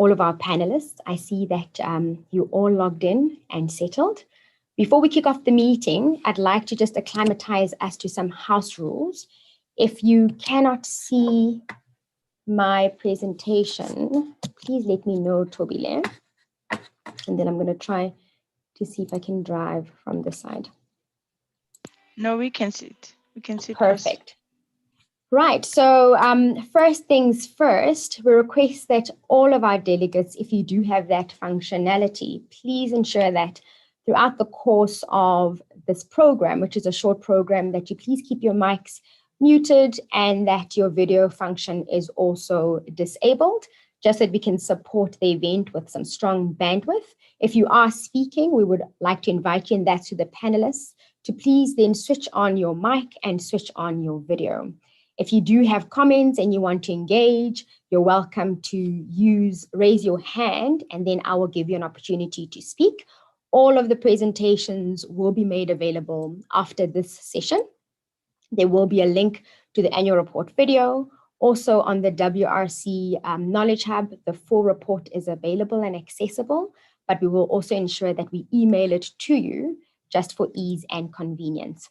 all of our panelists. I see that you all logged in and settled. Before we kick off the meeting, I'd like to just acclimatize us to some house rules. If you cannot see my presentation, please let me know, Tobile. And then I'm going to try to see if I can drive from the side. No, we can see it. We can see it. Perfect. Right, so first things first, we request that all of our delegates, if you do have that functionality, please ensure that throughout the course of this program, which is a short program, that you please keep your mics muted and that your video function is also disabled, just so that we can support the event with some strong bandwidth. If you are speaking, we would like to invite you, and that's to the panelists, to please then switch on your mic and switch on your video. If you do have comments and you want to engage, you're welcome to raise your hand, and then I will give you an opportunity to speak. All of the presentations will be made available after this session. There will be a link to the annual report video. Also on the WRC Knowledge Hub, the full report is available and accessible, but we will also ensure that we email it to you just for ease and convenience.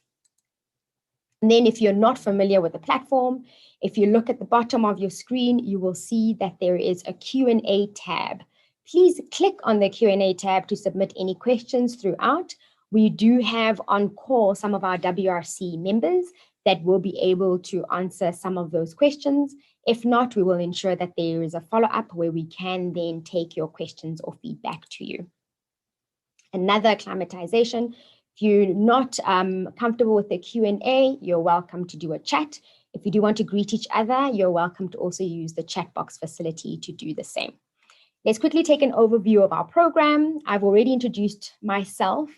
And then if you're not familiar with the platform, if you look at the bottom of your screen, you will see that there is a Q&A tab. Please click on the Q&A tab to submit any questions throughout. We do have on call some of our WRC members that will be able to answer some of those questions. If not, we will ensure that there is a follow-up where we can then take your questions or feedback to you. Another acclimatization, if you're not comfortable with the Q&A, you're welcome to do a chat. If you do want to greet each other, you're welcome to also use the chat box facility to do the same. Let's quickly take an overview of our program. I've already introduced myself.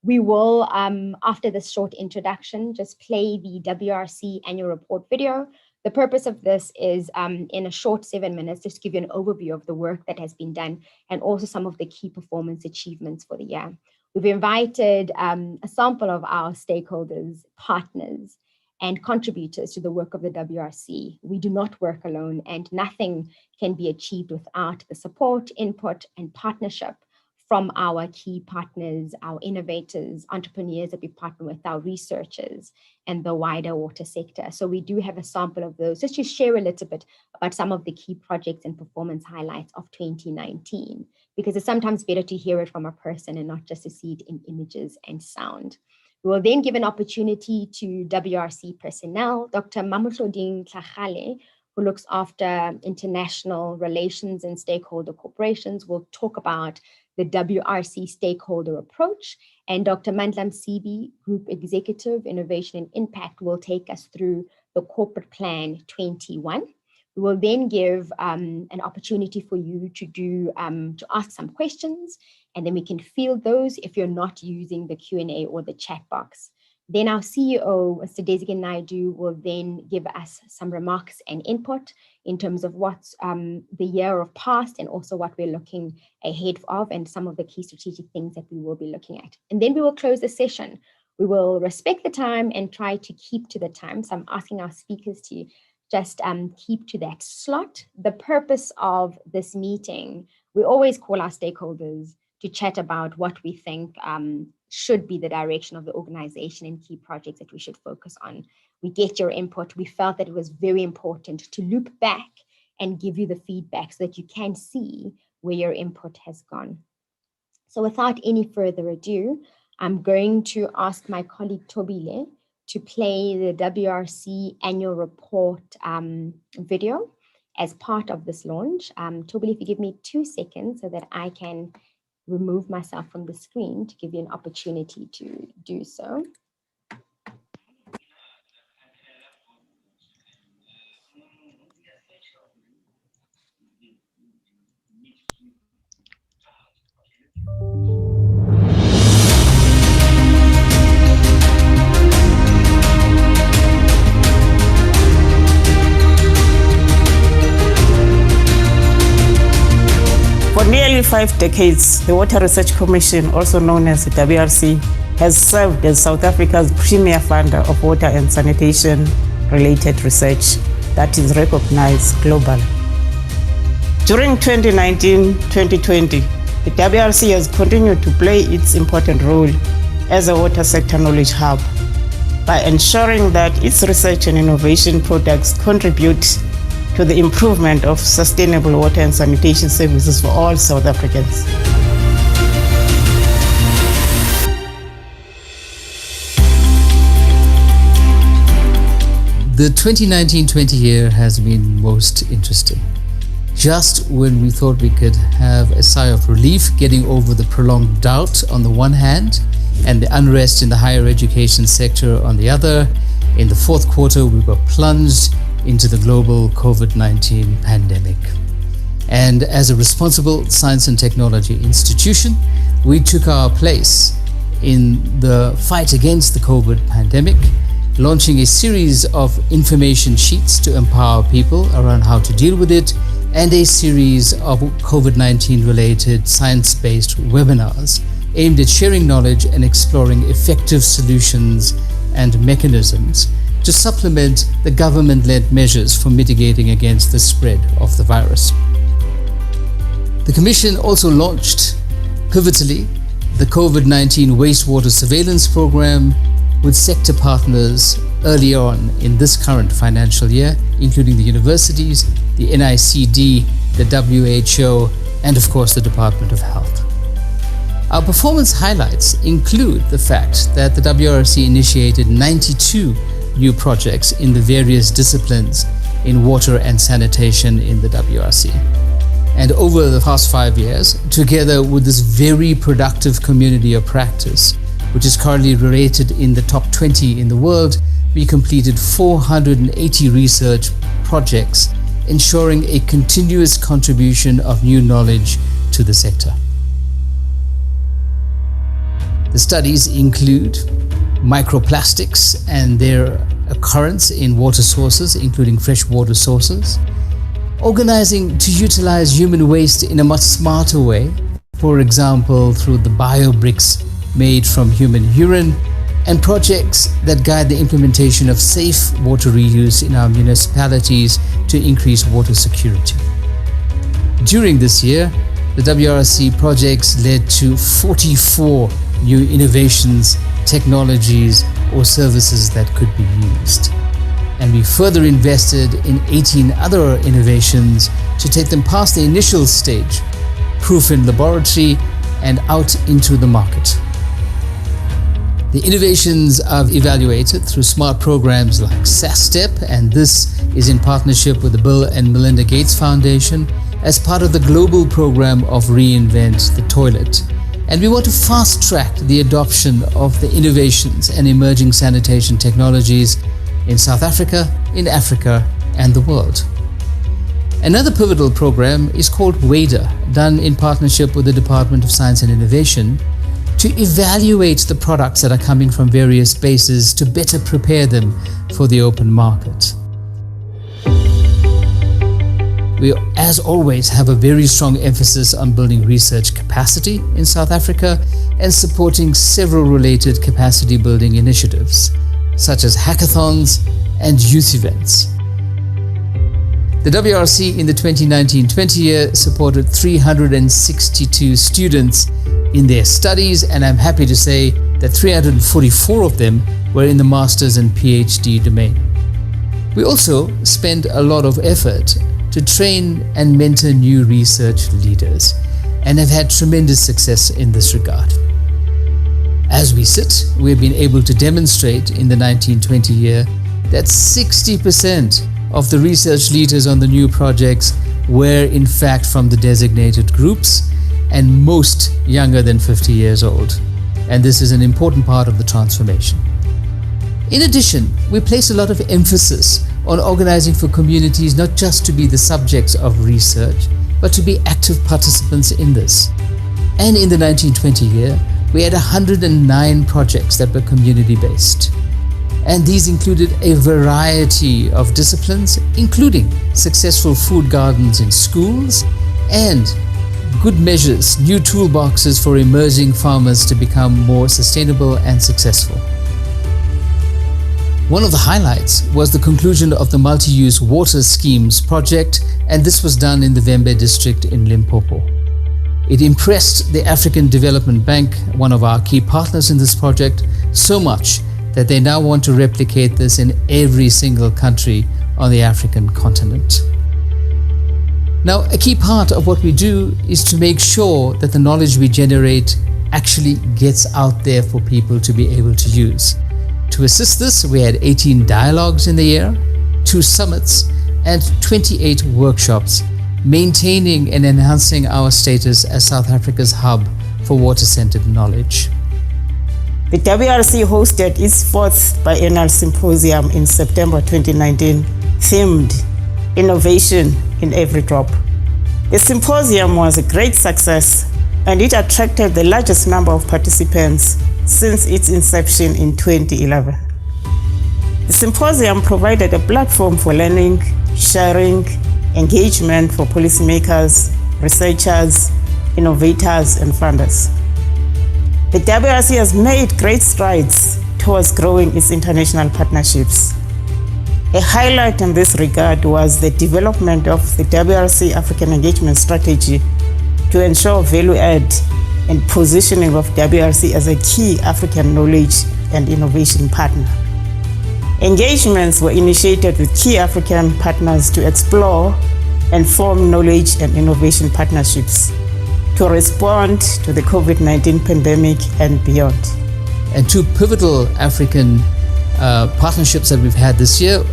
We will, after this short introduction, just play the WRC annual report video. The purpose of this is in a short 7 minutes, just to give you an overview of the work that has been done and also some of the key performance achievements for the year. We've invited a sample of our stakeholders, partners, and contributors to the work of the WRC. We do not work alone, and nothing can be achieved without the support, input, and partnership from our key partners, our innovators, entrepreneurs that we partner with, our researchers, and the wider water sector. So we do have a sample of those, just to share a little bit about some of the key projects and performance highlights of 2019, because it's sometimes better to hear it from a person and not just to see it in images and sound. We will then give an opportunity to WRC personnel. Dr. Mamohloding Tlhagale, who looks after international relations and stakeholder corporations, will talk about the WRC stakeholder approach, and Dr. Mandla Msibi, Group Executive, Innovation and Impact, will take us through the Corporate Plan 21. We will then give an opportunity for you to ask some questions, and then we can field those if you're not using the Q&A or the chat box. Then our CEO, Mr. Desigan Naidu, will then give us some remarks and input in terms of what's the year of past and also what we're looking ahead of and some of the key strategic things that we will be looking at. And then we will close the session. We will respect the time and try to keep to the time. So I'm asking our speakers to just keep to that slot. The purpose of this meeting, we always call our stakeholders to chat about what we think should be the direction of the organization and key projects that we should focus on. We get your input. We felt that it was very important to loop back and give you the feedback so that you can see where your input has gone. So without any further ado, I'm going to ask my colleague Tobile to play the WRC annual report video as part of this launch. Tobile, if you give me 2 seconds so that I can remove myself from the screen to give you an opportunity to do so. For nearly 5 decades, the Water Research Commission, also known as the WRC, has served as South Africa's premier funder of water and sanitation-related research that is recognized globally. During 2019-2020, the WRC has continued to play its important role as a water sector knowledge hub by ensuring that its research and innovation products contribute to the improvement of sustainable water and sanitation services for all South Africans. The 2019-20 year has been most interesting. Just when we thought we could have a sigh of relief getting over the prolonged drought on the one hand and the unrest in the higher education sector on the other, in the fourth quarter we were plunged into the global COVID-19 pandemic. And as a responsible science and technology institution, we took our place in the fight against the COVID pandemic, launching a series of information sheets to empower people around how to deal with it, and a series of COVID-19 related science-based webinars aimed at sharing knowledge and exploring effective solutions and mechanisms to supplement the government-led measures for mitigating against the spread of the virus. The Commission also launched, pivotally, the COVID-19 wastewater surveillance program with sector partners early on in this current financial year, including the universities, the NICD, the WHO, and of course the Department of Health. Our performance highlights include the fact that the WRC initiated 92 new projects in the various disciplines in water and sanitation in the WRC. And over the past 5 years, together with this very productive community of practice, which is currently rated in the top 20 in the world, we completed 480 research projects, ensuring a continuous contribution of new knowledge to the sector. The studies include microplastics and their occurrence in water sources, including freshwater sources, organizing to utilize human waste in a much smarter way, for example through the biobricks made from human urine, and projects that guide the implementation of safe water reuse in our municipalities to increase water security. During this year, the WRC projects led to 44 new innovations, technologies, or services that could be used. And we further invested in 18 other innovations to take them past the initial stage, proof in laboratory, and out into the market. The innovations are evaluated through smart programs like SASTEP, and this is in partnership with the Bill and Melinda Gates Foundation as part of the global program of Reinvent the Toilet. And we want to fast-track the adoption of the innovations and emerging sanitation technologies in South Africa, in Africa, and the world. Another pivotal program is called WADA, done in partnership with the Department of Science and Innovation, to evaluate the products that are coming from various bases to better prepare them for the open market. We, as always, have a very strong emphasis on building research capacity in South Africa and supporting several related capacity building initiatives, such as hackathons and youth events. The WRC in the 2019-20 year supported 362 students in their studies, and I'm happy to say that 344 of them were in the master's and PhD domain. We also spend a lot of effort to train and mentor new research leaders, and have had tremendous success in this regard. As we sit, we've been able to demonstrate in the 19-20 year that 60% of the research leaders on the new projects were in fact from the designated groups, and most younger than 50 years old. And this is an important part of the transformation. In addition, we place a lot of emphasis on organizing for communities not just to be the subjects of research, but to be active participants in this. And in the 19-20 year, we had 109 projects that were community-based. And these included a variety of disciplines, including successful food gardens in schools and good measures, new toolboxes for emerging farmers to become more sustainable and successful. One of the highlights was the conclusion of the multi-use water schemes project, and this was done in the Vembe district in Limpopo. It impressed the African Development Bank, one of our key partners in this project, so much that they now want to replicate this in every single country on the African continent. Now, a key part of what we do is to make sure that the knowledge we generate actually gets out there for people to be able to use. To assist this, we had 18 dialogues in the year, 2 summits, and 28 workshops, maintaining and enhancing our status as South Africa's hub for water-centered knowledge. The WRC hosted its 4th biennial symposium in September 2019, themed Innovation in Every Drop. The symposium was a great success, and it attracted the largest number of participants since its inception in 2011. The symposium provided a platform for learning, sharing, engagement for policymakers, researchers, innovators, and funders. The WRC has made great strides towards growing its international partnerships. A highlight in this regard was the development of the WRC African Engagement Strategy to ensure value add and positioning of WRC as a key African knowledge and innovation partner. Engagements were initiated with key African partners to explore and form knowledge and innovation partnerships to respond to the COVID-19 pandemic and beyond. And 2 pivotal African partnerships that we've had this year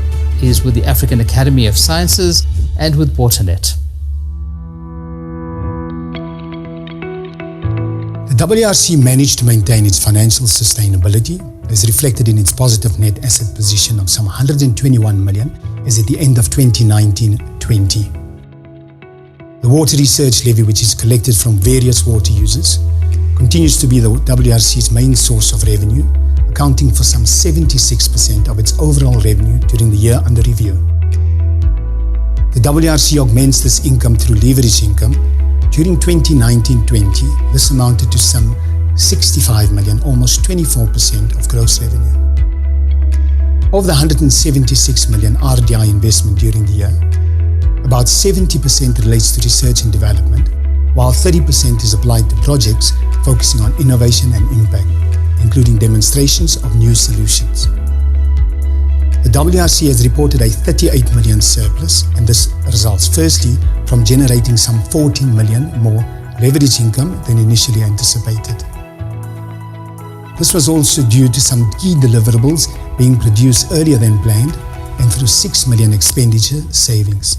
is with the African Academy of Sciences and with WaterNet. The WRC managed to maintain its financial sustainability, as reflected in its positive net asset position of some 121 million as at the end of 2019-20. The water research levy, which is collected from various water users, continues to be the WRC's main source of revenue, accounting for some 76% of its overall revenue during the year under review. The WRC augments this income through leverage income. During 2019-20, this amounted to some 65 million, almost 24% of gross revenue. Of the 176 million RDI investment during the year, about 70% relates to research and development, while 30% is applied to projects focusing on innovation and impact, including demonstrations of new solutions. The WRC has reported a 38 million surplus, and this results firstly from generating some 14 million more leverage income than initially anticipated. This was also due to some key deliverables being produced earlier than planned and through 6 million expenditure savings.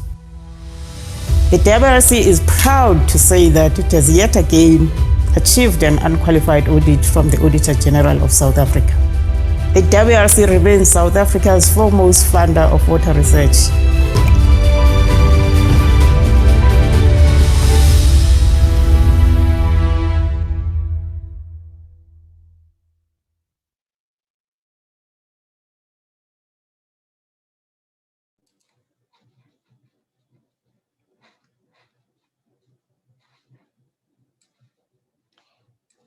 The WRC is proud to say that it has yet again achieved an unqualified audit from the Auditor General of South Africa. The WRC remains South Africa's foremost funder of water research.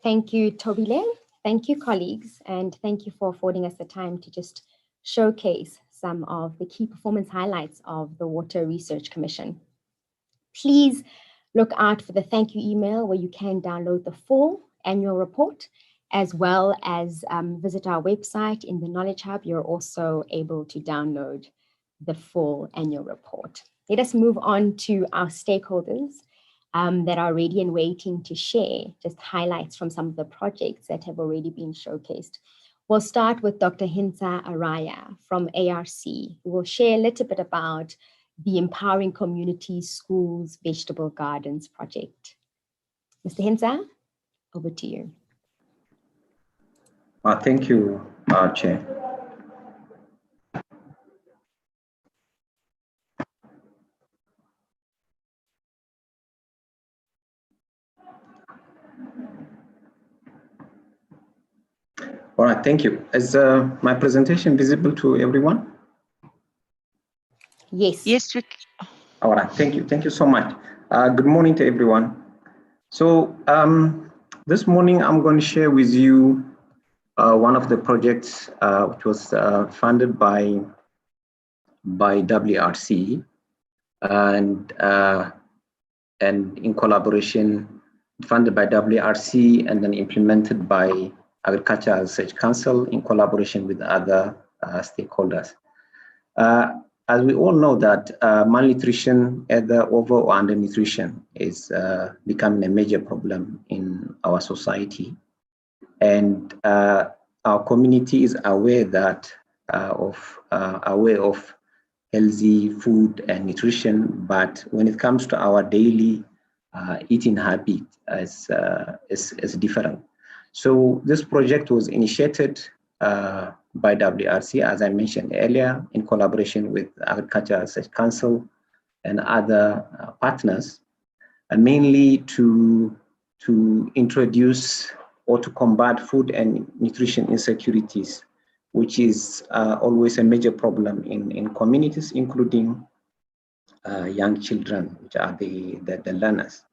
Thank you, Tobile. Thank you, colleagues, and thank you for affording us the time to just showcase some of the key performance highlights of the Water Research Commission. Please look out for the thank you email where you can download the full annual report, as well as visit our website in the Knowledge Hub. You're also able to download the full annual report. Let us move on to our stakeholders that are ready and waiting to share just highlights from some of the projects that have already been showcased. We'll start with Dr. Hinsa Araya from ARC, who will share a little bit about the Empowering Communities Schools Vegetable Gardens project. Mr. Hinsa, over to you. Thank you, Chair. All right, thank you. Is my presentation visible to everyone? Yes. Yes. All right, thank you. Thank you so much. Good morning to everyone. So this morning, I'm going to share with you one of the projects which was funded by WRC and in collaboration, funded by WRC and then implemented by Agricultural Research Council in collaboration with other stakeholders. As we all know that malnutrition, either over or undernutrition, is becoming a major problem in our society. And our community is aware that aware of healthy food and nutrition, but when it comes to our daily eating habit, is different. So this project was initiated by WRC, as I mentioned earlier, in collaboration with Agricultural Research Council and other partners, mainly to introduce or to combat food and nutrition insecurities, which is always a major problem in communities, including young children, which are the learners.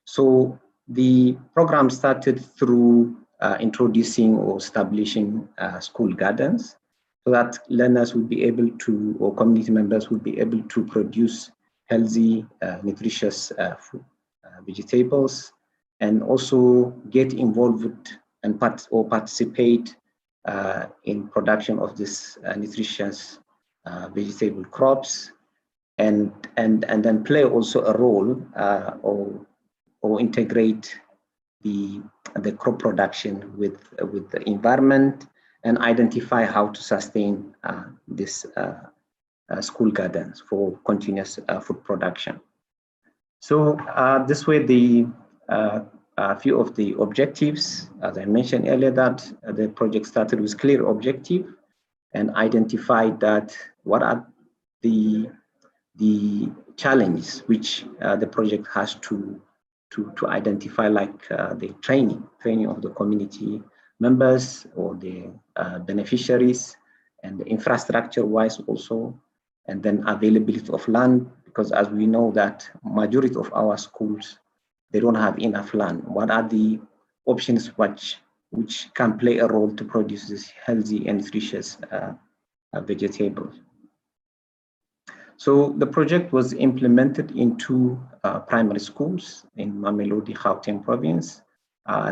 So the program started through introducing or establishing school gardens, so that learners would be able to, or community members would be able to produce healthy, nutritious food, vegetables, and also get involved and participate in production of this nutritious vegetable crops, and then play also a role or integrate the crop production with the environment and identify how to sustain this school gardens for continuous food production. So this way, a few of the objectives, as I mentioned earlier, that the project started with clear objective and identified that what are the challenges which the project has to identify, like the training of the community members or the beneficiaries, and the infrastructure-wise also, and then availability of land, because as we know that majority of our schools, they don't have enough land. What are the options which can play a role to produce this healthy and nutritious vegetables? So the project was implemented in two primary schools in Mamelodi, Gauteng province.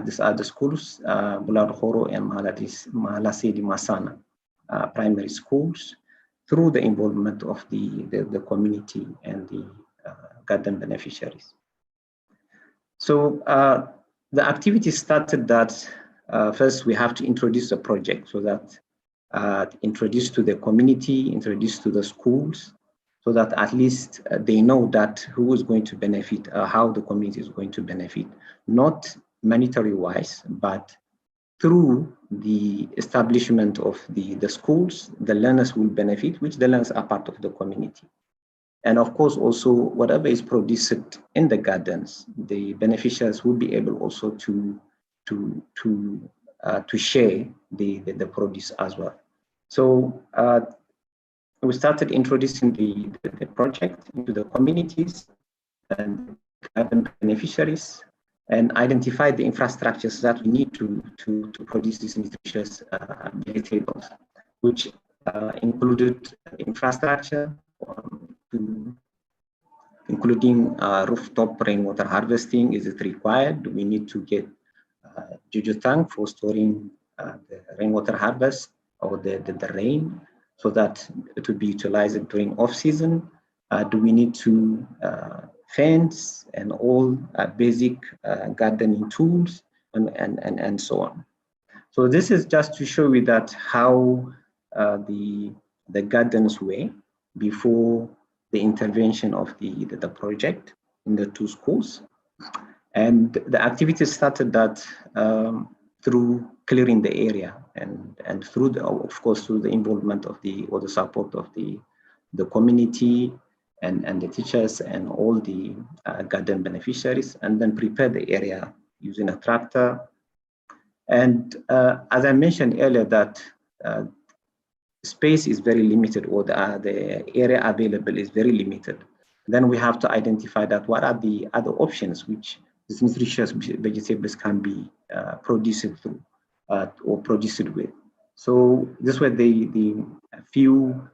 These are the schools, Bularhoro and Mahalasedi Masana primary schools, through the involvement of the community and the garden beneficiaries. So the activity started that first we have to introduce the project, so that introduce to the community, introduce to the schools, so that at least they know that who is going to benefit, how the community is going to benefit, not monetary wise, but through the establishment of the schools, the learners will benefit, which the learners are part of the community. And of course, also whatever is produced in the gardens, the beneficiaries will be able also to share the produce as well. So we started introducing the project into the communities and garden beneficiaries, and identified the infrastructures that we need to produce these nutritious vegetables, which included infrastructure, including rooftop rainwater harvesting. Is it required? We need to get Juju tank for storing the rainwater harvest or the rain, so that it will be utilized during off-season. Do we need to fence and all basic gardening tools and so on? So this is just to show you that how the gardens were before the intervention of the project in the two schools. And the activity started that through clearing the area and through of course through the involvement of the support of the community and the teachers and all the garden beneficiaries, and then prepare the area using a tractor. And as I mentioned earlier, that space is very limited, or the area available is very limited. Then we have to identify that what are the other options which these nutritious vegetables can be produced through. or produce it with. So this were the few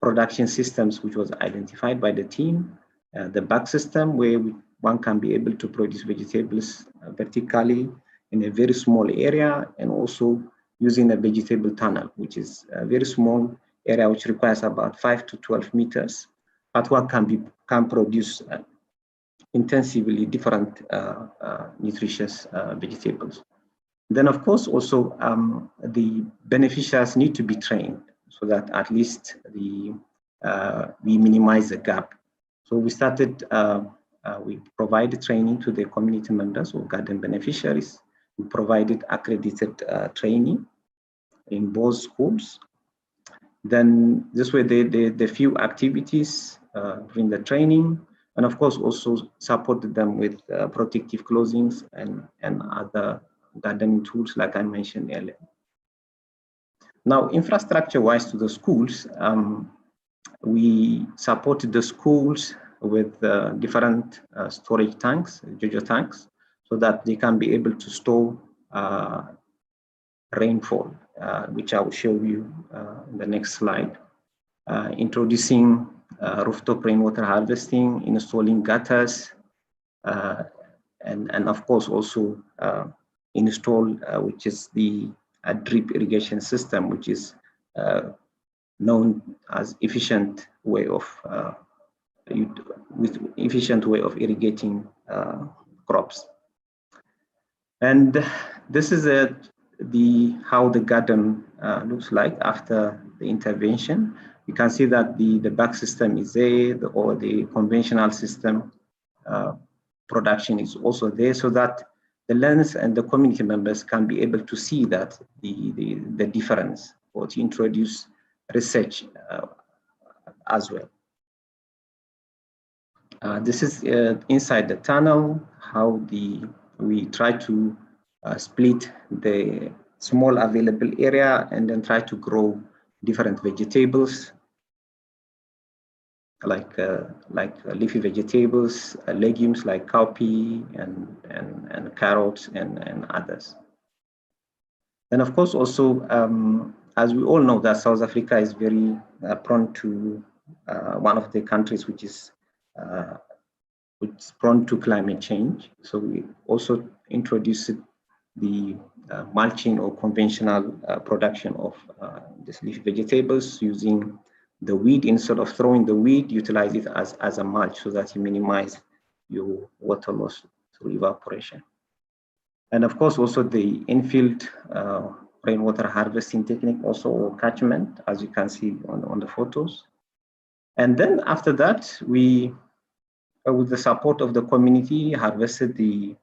production systems which was identified by the team. The bag system, where one can be able to produce vegetables vertically in a very small area, and also using a vegetable tunnel, which is a very small area which requires about 5 to 12 meters, but one can produce intensively different nutritious vegetables. Then, of course, also the beneficiaries need to be trained so that at least we minimize the gap. So we started, we provided training to the community members or garden beneficiaries. We provided accredited training in both schools. Then this way the few activities during the training, and of course also supported them with protective clothing and other gardening tools like I mentioned earlier. Now, infrastructure-wise to the schools, we supported the schools with different storage tanks, JoJo tanks, so that they can be able to store rainfall, which I will show you in the next slide. Introducing rooftop rainwater harvesting, installing gutters, and of course also install, which is the drip irrigation system, which is known as efficient way of irrigating crops. And this is how the garden looks like after the intervention. You can see that the bag system is there, or the conventional system production is also there, so that the learners and the community members can be able to see that the difference, or to introduce research as well. This is inside the tunnel, how we try to split the small available area and then try to grow different vegetables like leafy vegetables, legumes like cowpea and carrots and others. And of course also, as we all know, that South Africa is very prone to one of the countries which is prone to climate change. So we also introduced the mulching or conventional production of these leafy vegetables using the weed. Instead of throwing the weed, utilize it as a mulch so that you minimize your water loss through evaporation. And of course, also the infield rainwater harvesting technique, also, or catchment, as you can see on the photos. And then after that, we, with the support of the community, harvested the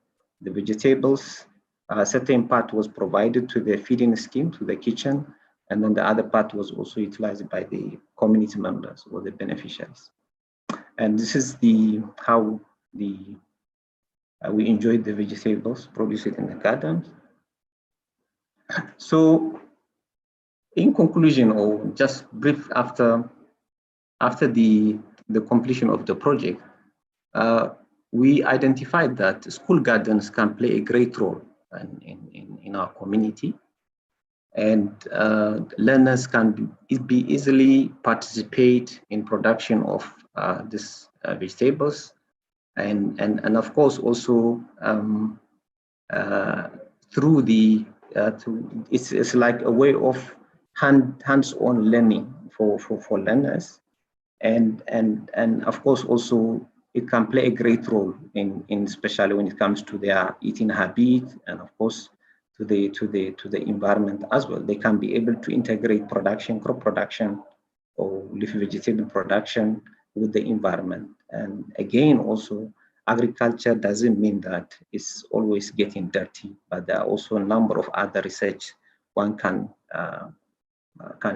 vegetables. A certain part was provided to the feeding scheme, to the kitchen, and then the other part was also utilized by the community members or the beneficiaries. And this is how we enjoyed the vegetables produced in the gardens. So, in conclusion, or just brief after the completion of the project, we identified that school gardens can play a great role in our community, and learners can be easily participate in production of these vegetables, and of course also through the it's like a way of hands-on learning for learners, and of course also it can play a great role in especially when it comes to their eating habit, and of course to the environment as well. They can be able to integrate production, crop production, or leafy vegetable production with the environment. And again, also, agriculture doesn't mean that it's always getting dirty, but there are also a number of other research one can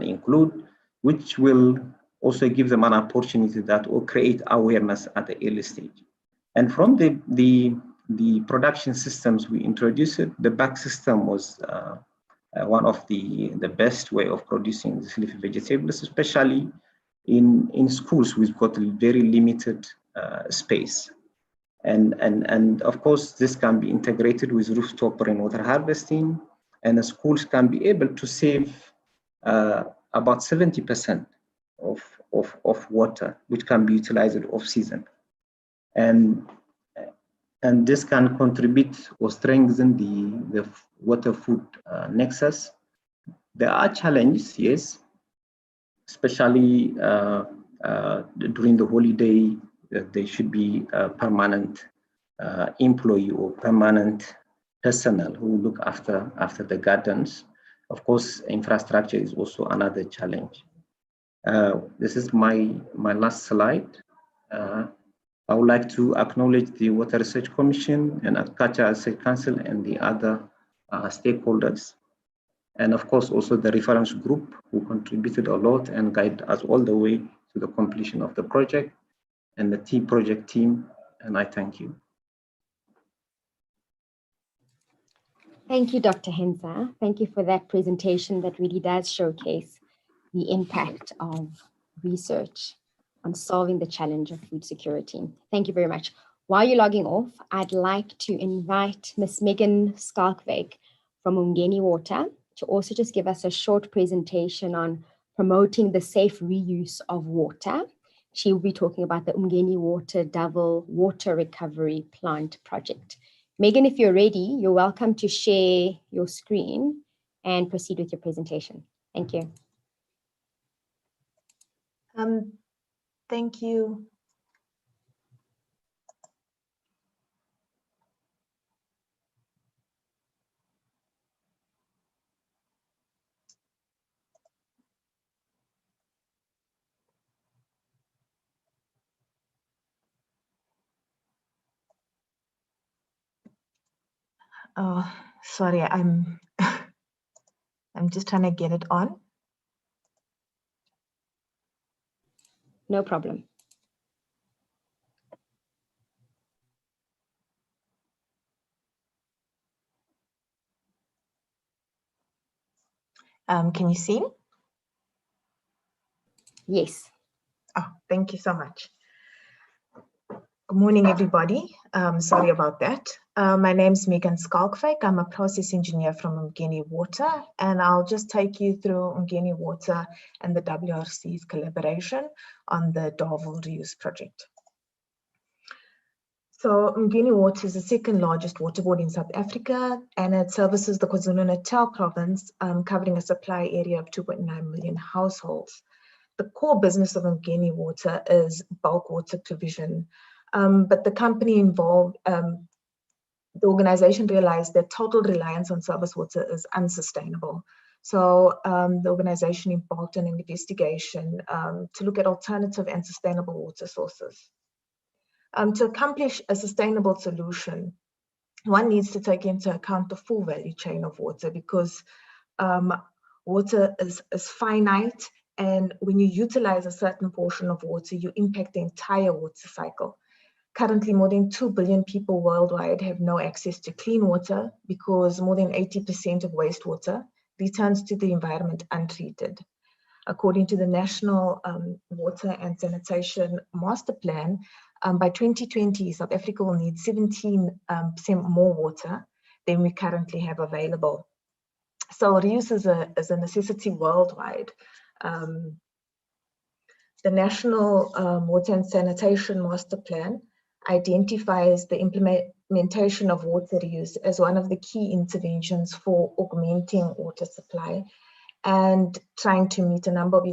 include, which will also give them an opportunity that will create awareness at the early stage. And from the production systems we introduced, the bag system was one of the best way of producing these leafy vegetables, especially in schools. We've got a very limited space. And of course, this can be integrated with rooftop rainwater harvesting, and the schools can be able to save about 70% of water, which can be utilized off-season. And this can contribute or strengthen the water-food nexus. There are challenges, yes, especially during the holiday. There should be a permanent employee or permanent personnel who look after the gardens. Of course, infrastructure is also another challenge. This is my last slide. I would like to acknowledge the Water Research Commission and Agriculture Research Council and the other stakeholders. And of course, also the reference group who contributed a lot and guided us all the way to the completion of the project, and the project team, and I thank you. Thank you, Dr. Henza. Thank you for that presentation that really does showcase the impact of research on solving the challenge of food security. Thank you very much. While you're logging off, I'd like to invite Ms. Megan Skalkwyk from Umgeni Water to also just give us a short presentation on promoting the safe reuse of water. She will be talking about the Umgeni Water Double Water Recovery Plant Project. Megan, if you're ready, you're welcome to share your screen and proceed with your presentation. Thank you. Thank you. Oh, sorry, I'm just trying to get it on. No problem. Can you see? Yes. Oh, thank you so much. Good morning, everybody. Sorry about that. My name is Megan Skalkwyk. I'm a process engineer from Umgeni Water, and I'll just take you through Umgeni Water and the WRC's collaboration on the Double Reuse project. So Umgeni Water is the second largest water board in South Africa, and it services the KwaZulu-Natal province, covering a supply area of 2.9 million households. The core business of Umgeni Water is bulk water provision, but the company involved, the organization realized that total reliance on surface water is unsustainable. So the organization embarked on an investigation to look at alternative and sustainable water sources. To accomplish a sustainable solution, one needs to take into account the full value chain of water, because water is finite, and when you utilize a certain portion of water, you impact the entire water cycle. Currently, more than 2 billion people worldwide have no access to clean water because more than 80% of wastewater returns to the environment untreated. According to the National Water and Sanitation Master Plan, by 2020, South Africa will need 17% more water than we currently have available. So reuse is a necessity worldwide. The National Water and Sanitation Master Plan identifies the implementation of water reuse as one of the key interventions for augmenting water supply and trying to meet a number of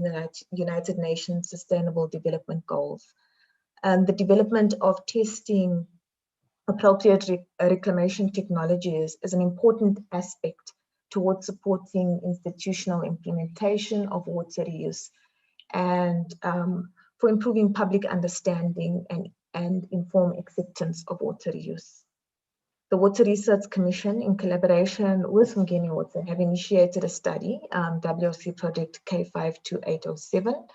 United Nations Sustainable Development Goals. And the development of testing appropriate reclamation technologies is an important aspect towards supporting institutional implementation of water reuse and for improving public understanding and informed acceptance of water reuse. The Water Research Commission, in collaboration with Umgeni Water, have initiated a study, WRC project K52807,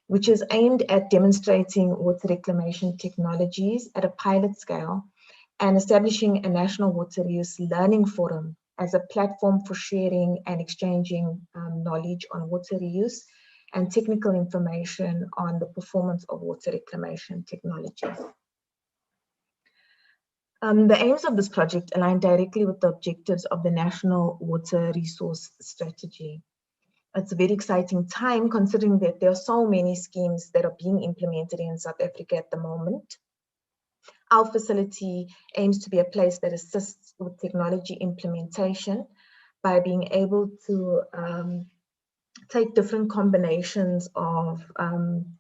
which is aimed at demonstrating water reclamation technologies at a pilot scale and establishing a national water reuse learning forum as a platform for sharing and exchanging knowledge on water reuse and technical information on the performance of water reclamation technologies. The aims of this project align directly with the objectives of the National Water Resource Strategy. It's a very exciting time considering that there are so many schemes that are being implemented in South Africa at the moment. Our facility aims to be a place that assists with technology implementation by being able to take different combinations of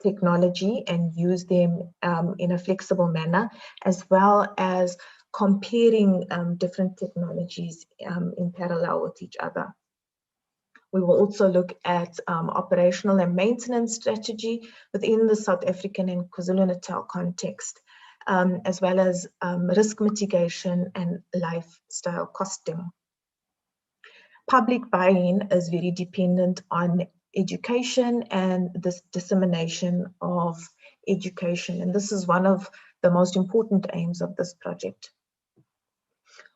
technology and use them in a flexible manner, as well as comparing different technologies in parallel with each other. We will also look at operational and maintenance strategy within the South African and KwaZulu-Natal context, as well as risk mitigation and lifestyle costing. Public buy-in is very dependent on education and this dissemination of education. And this is one of the most important aims of this project.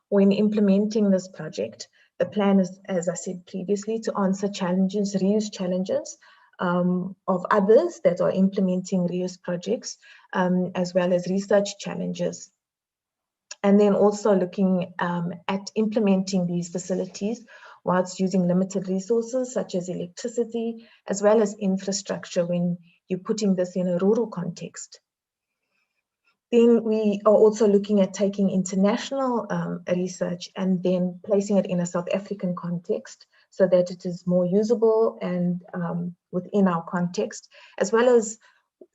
When implementing this project, the plan is, as I said previously, to answer challenges, reuse challenges of others that are implementing reuse projects, as well as research challenges. And then also looking at implementing these facilities whilst using limited resources such as electricity, as well as infrastructure when you're putting this in a rural context. Then we are also looking at taking international research and then placing it in a South African context so that it is more usable and within our context, as well as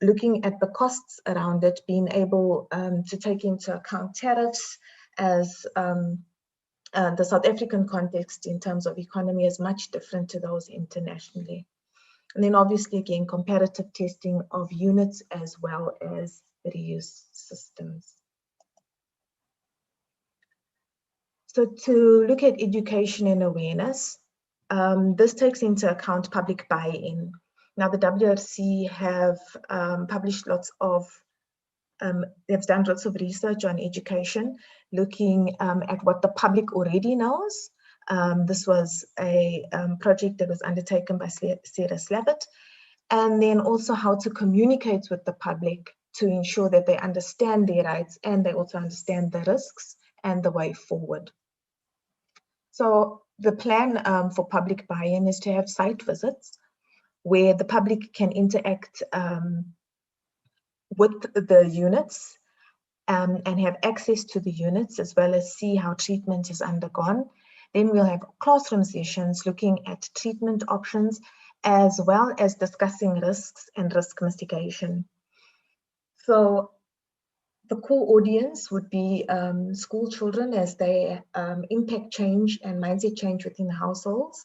looking at the costs around it, being able to take into account tariffs as the South African context in terms of economy is much different to those internationally. And then obviously, again, comparative testing of units as well as reuse systems. So to look at education and awareness, this takes into account public buy-in. Now the WRC have published lots of, they've done lots of research on education, looking at what the public already knows. This was a project that was undertaken by Sarah Slavitt, and then also how to communicate with the public to ensure that they understand their rights and they also understand the risks and the way forward. So the plan for public buy-in is to have site visits where the public can interact with the units and have access to the units, as well as see how treatment is undergone. Then we'll have classroom sessions looking at treatment options, as well as discussing risks and risk mitigation. So the core audience would be school children as they impact change and mindset change within households,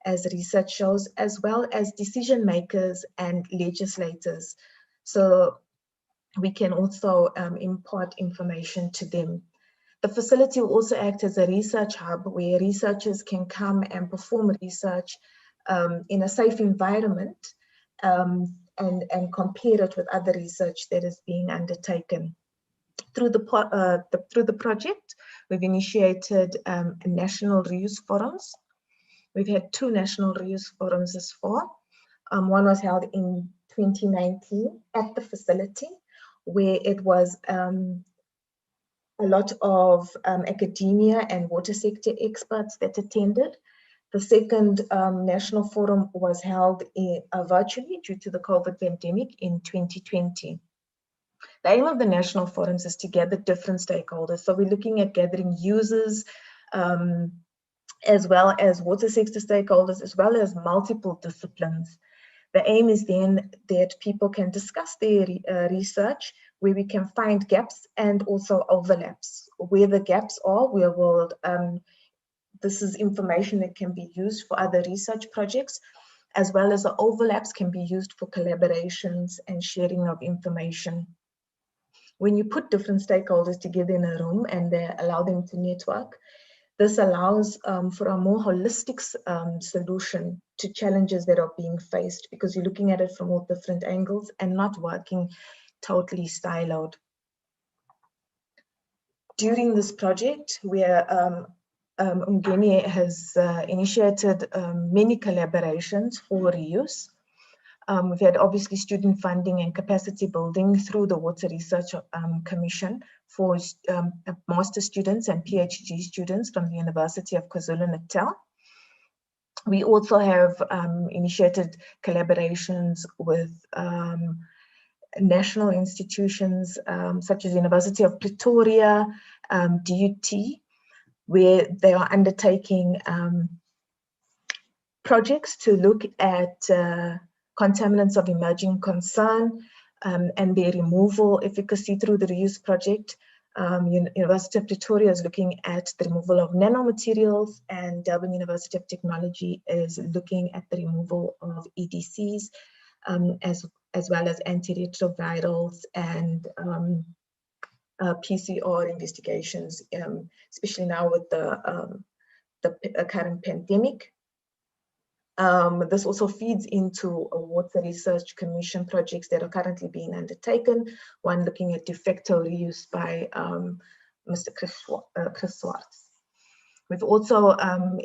as research shows, as well as decision makers and legislators. So we can also impart information to them. The facility will also act as a research hub where researchers can come and perform research in a safe environment and compare it with other research that is being undertaken. Through the project, we've initiated national reuse forums. We've had 2 national reuse forums thus far. One was held in 2019 at the facility, where it was a lot of academia and water sector experts that attended. The second national forum was held virtually due to the COVID pandemic in 2020. The aim of the national forums is to gather different stakeholders. So we're looking at gathering users, as well as water sector stakeholders, as well as multiple disciplines. The aim is then that people can discuss their research, where we can find gaps and also overlaps. Where the gaps are, we will, this is information that can be used for other research projects, as well as the overlaps can be used for collaborations and sharing of information. When you put different stakeholders together in a room and they allow them to network, this allows for a more holistic solution to challenges that are being faced, because you're looking at it from all different angles and not working totally siloed. During this project, where Umgeni has initiated many collaborations for reuse, We've had obviously student funding and capacity building through the Water Research Commission for master students and PhD students from the University of KwaZulu-Natal. We also have initiated collaborations with national institutions such as University of Pretoria, DUT, where they are undertaking projects to look at contaminants of emerging concern and their removal efficacy through the reuse project. University of Pretoria is looking at the removal of nanomaterials, and Durban University of Technology is looking at the removal of EDCs, as well as antiretrovirals and PCR investigations, especially now with the current pandemic. This also feeds into a Water Research Commission projects that are currently being undertaken, one looking at de facto reuse by Mr. Chris Swartz. We've also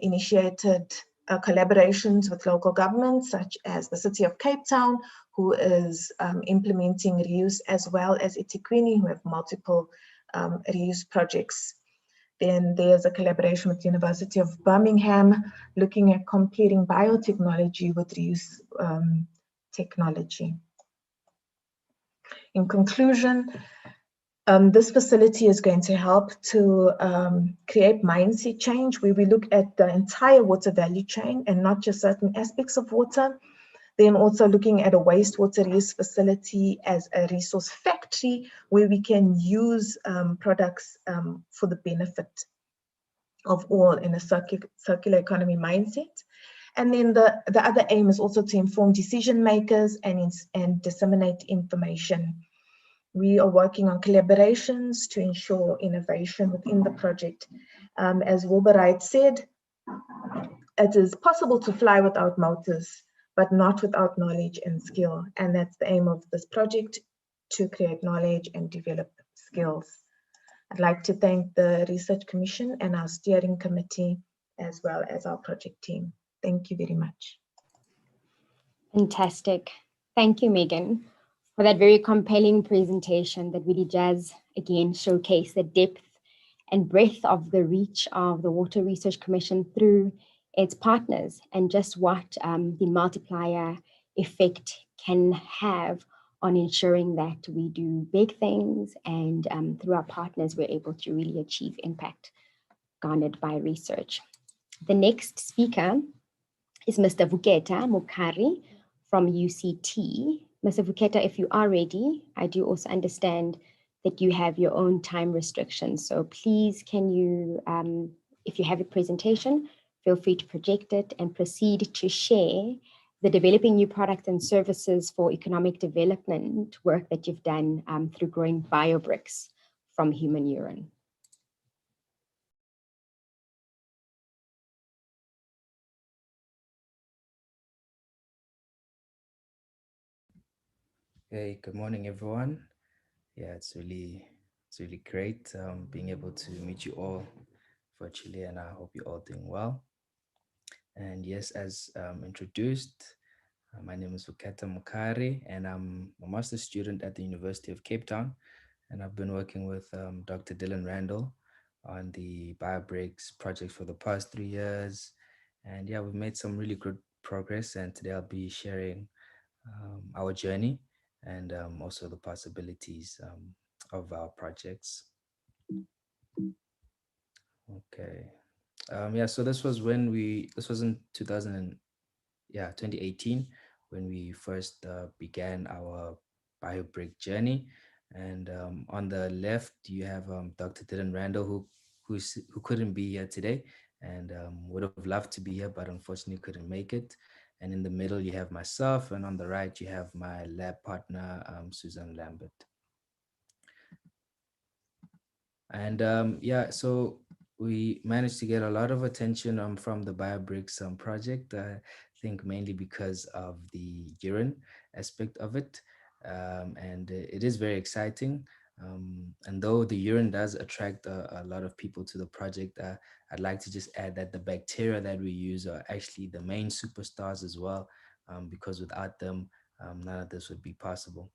initiated collaborations with local governments, such as the City of Cape Town, who is implementing reuse, as well as eThekwini, who have multiple reuse projects. Then there's a collaboration with the University of Birmingham, looking at comparing biotechnology with reuse technology. In conclusion, this facility is going to help to create mindset change, where we look at the entire water value chain and not just certain aspects of water. Then also looking at a wastewater reuse facility as a resource factory, where we can use products for the benefit of all in a circular economy mindset. And then the other aim is also to inform decision makers and disseminate information. We are working on collaborations to ensure innovation within the project. As Wilbur said, it is possible to fly without motors, but not without knowledge and skill. And that's the aim of this project, to create knowledge and develop skills. I'd like to thank the Research Commission and our steering committee, as well as our project team. Thank you very much. Fantastic. Thank you, Megan, for that very compelling presentation that really does, again, showcase the depth and breadth of the reach of the Water Research Commission through its partners, and just what the multiplier effect can have on ensuring that we do big things, and through our partners, we're able to really achieve impact garnered by research. The next speaker is Mr. Vuketa Mukari from UCT. Mr. Vuketa, if you are ready, I do also understand that you have your own time restrictions. So please, can you, if you have a presentation, feel free to project it and proceed to share the developing new products and services for economic development work that you've done through growing biobricks from human urine. Hey, good morning, everyone. Yeah, it's really great being able to meet you all virtually, and I hope you're all doing well. And yes, as introduced, my name is Vuketa Mukari, and I'm a master's student at the University of Cape Town, and I've been working with Dr. Dylan Randall on the BioBreaks project for the past 3 years. And yeah, we've made some really good progress, and today I'll be sharing our journey and also the possibilities of our projects. Okay. Yeah, so this was in 2018 when we first began our BioBrick journey. And on the left, you have Dr. Dylan Randall, who couldn't be here today and would have loved to be here, but unfortunately couldn't make it. And in the middle, you have myself, and on the right, you have my lab partner, Susan Lambert. And yeah, so we managed to get a lot of attention from the BioBricks project, I think mainly because of the urine aspect of it. And it is very exciting. And though the urine does attract a lot of people to the project, I'd like to just add that the bacteria that we use are actually the main superstars as well, because without them, none of this would be possible.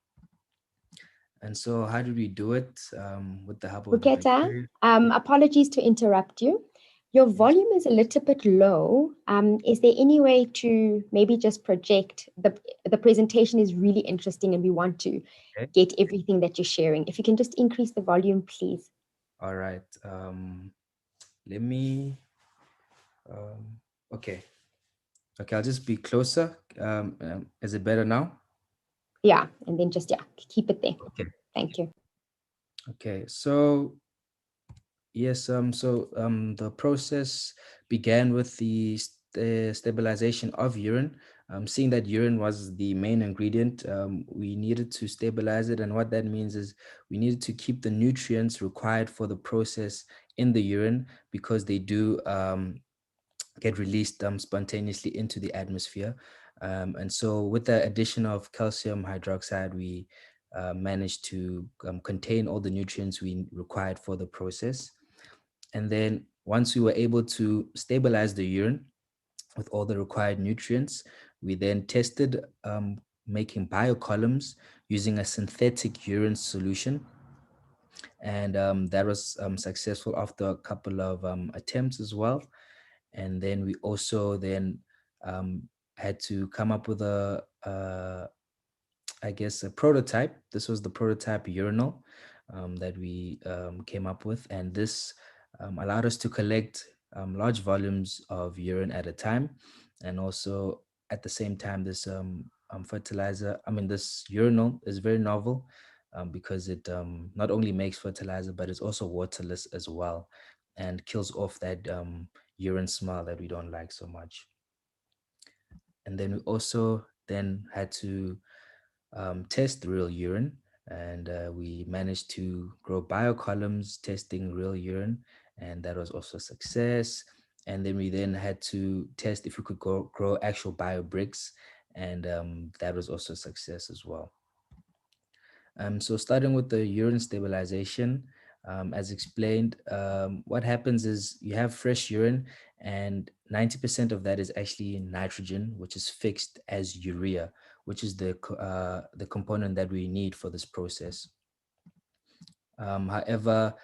And so how did we do it? With the help of the Ruketa, bacteria? apologies to interrupt you. Your volume is a little bit low. Is there any way to maybe just project the presentation is really interesting and we want to Okay. get everything that you're sharing. If you can just increase the volume, please. All right. Let me, okay. Okay, I'll just be closer. Is it better now? Yeah, and then just, yeah, keep it there. Okay. Thank you. Okay, so yes, the process began with the stabilization of urine. Seeing that urine was the main ingredient, we needed to stabilize it, and what that means is we needed to keep the nutrients required for the process in the urine, because they do get released spontaneously into the atmosphere. And so with the addition of calcium hydroxide, we managed to contain all the nutrients we required for the process. And then once we were able to stabilize the urine with all the required nutrients, we then tested making biocolumns using a synthetic urine solution. And that was successful after a couple of attempts as well. And then we also then had to come up with I guess, a prototype. This was the prototype urinal that we came up with, and this allowed us to collect large volumes of urine at a time, and also at the same time, this this urinal is very novel because it not only makes fertilizer, but it's also waterless as well, and kills off that urine smell that we don't like so much. And then we also then had to test real urine, and we managed to grow biocolumns testing real urine, and that was also a success. And then we then had to test if we could grow actual biobricks, and that was also a success as well. So starting with the urine stabilization, as explained, what happens is you have fresh urine, and 90% of that is actually nitrogen, which is fixed as urea, which is the component that we need for this process. However,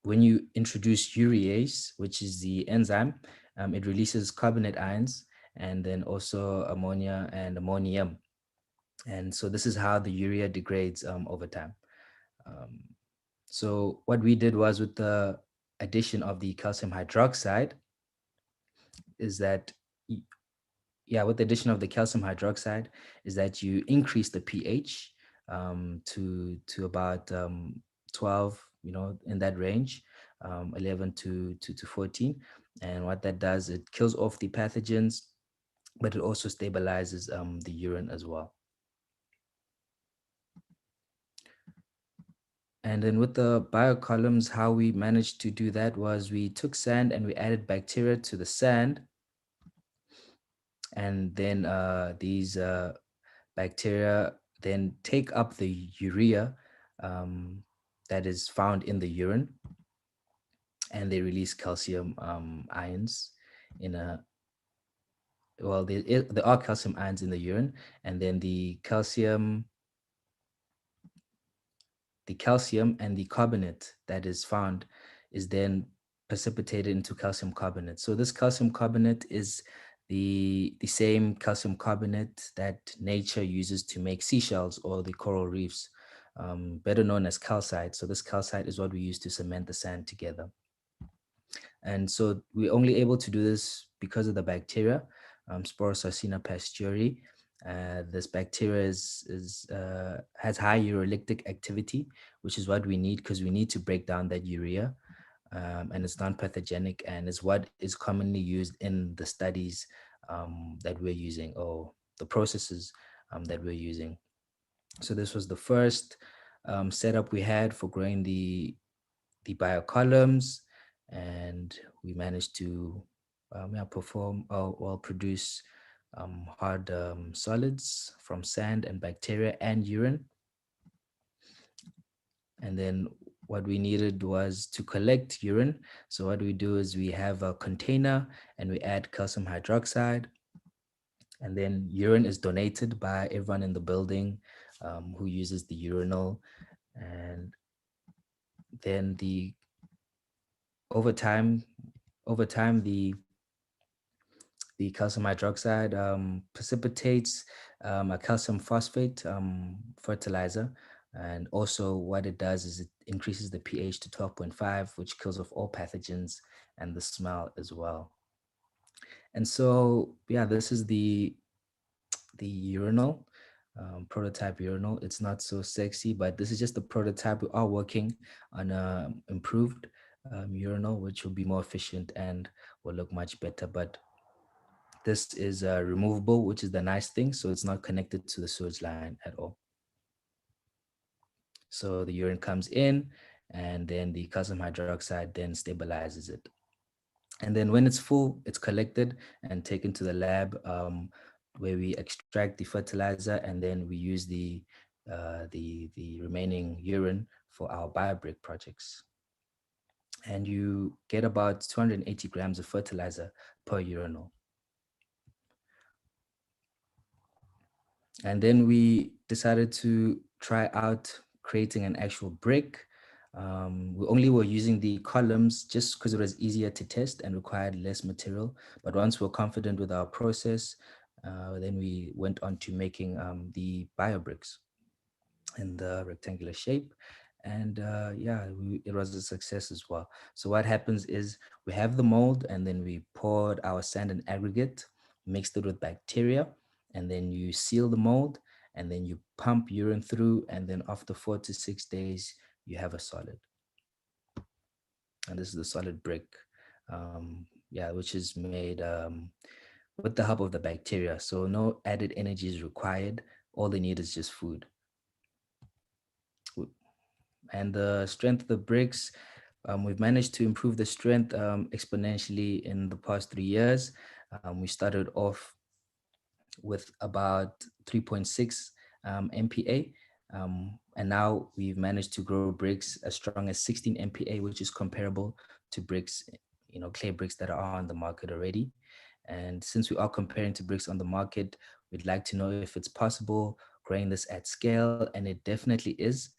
when you introduce urease, which is the enzyme, it releases carbonate ions, and then also ammonia and ammonium. And so this is how the urea degrades over time. So what we did was, with the addition of the calcium hydroxide, is that, with the addition of the calcium hydroxide, is that you increase the pH to about 12, in that range, 11 to 14. And what that does, it kills off the pathogens, but it also stabilizes the urine as well. And then with the biocolumns, how we managed to do that was we took sand and we added bacteria to the sand. And then these bacteria then take up the urea that is found in the urine, and they release calcium ions in a, well, there are calcium ions in the urine, and then the calcium and the carbonate that is found is then precipitated into calcium carbonate. So this calcium carbonate is the same calcium carbonate that nature uses to make seashells or the coral reefs, better known as calcite. So this calcite is what we use to cement the sand together. And so we're only able to do this because of the bacteria, Sporosarcina pastöri. This bacteria has high urolytic activity, which is what we need, because we need to break down that urea, and it's non-pathogenic, and is what is commonly used in the studies that we're using, or the processes that we're using. So this was the first setup we had for growing the biocolumns, and we managed to produce hard solids from sand and bacteria and urine. And then what we needed was to collect urine. So what we do is we have a container and we add calcium hydroxide, And then urine is donated by everyone in the building who uses the urinal. And then over time, the calcium hydroxide precipitates a calcium phosphate fertilizer. And also what it does is it increases the pH to 12.5, which kills off all pathogens and the smell as well. And so, yeah, this is the urinal, prototype urinal. It's not so sexy, but this is just the prototype. We are working on a improved urinal, which will be more efficient and will look much better. But this is removable, which is the nice thing. So it's not connected to the sewage line at all. So the urine comes in and then the calcium hydroxide then stabilizes it. And then when it's full, it's collected and taken to the lab where we extract the fertilizer, and then we use the remaining urine for our biobrick projects. And you get about 280 grams of fertilizer per urinal. And then we decided to try out creating an actual brick. We only were using the columns just because it was easier to test and required less material. But once we're confident with our process, then we went on to making the biobricks in the rectangular shape. And yeah, it was a success as well. So what happens is we have the mold, and then we poured our sand and aggregate, mixed it with bacteria, and then you seal the mold, and then you pump urine through, and then after 4 to 6 days, you have a solid. And this is the solid brick, yeah, which is made with the help of the bacteria. So no added energy is required. All they need is just food. And the strength of the bricks, we've managed to improve the strength exponentially in the past 3 years. We started off with about 3.6 MPa, and now we've managed to grow bricks as strong as 16 MPa, which is comparable to bricks, clay bricks that are on the market already. And since we are comparing to bricks on the market, we'd like to know if it's possible growing this at scale, and it definitely is.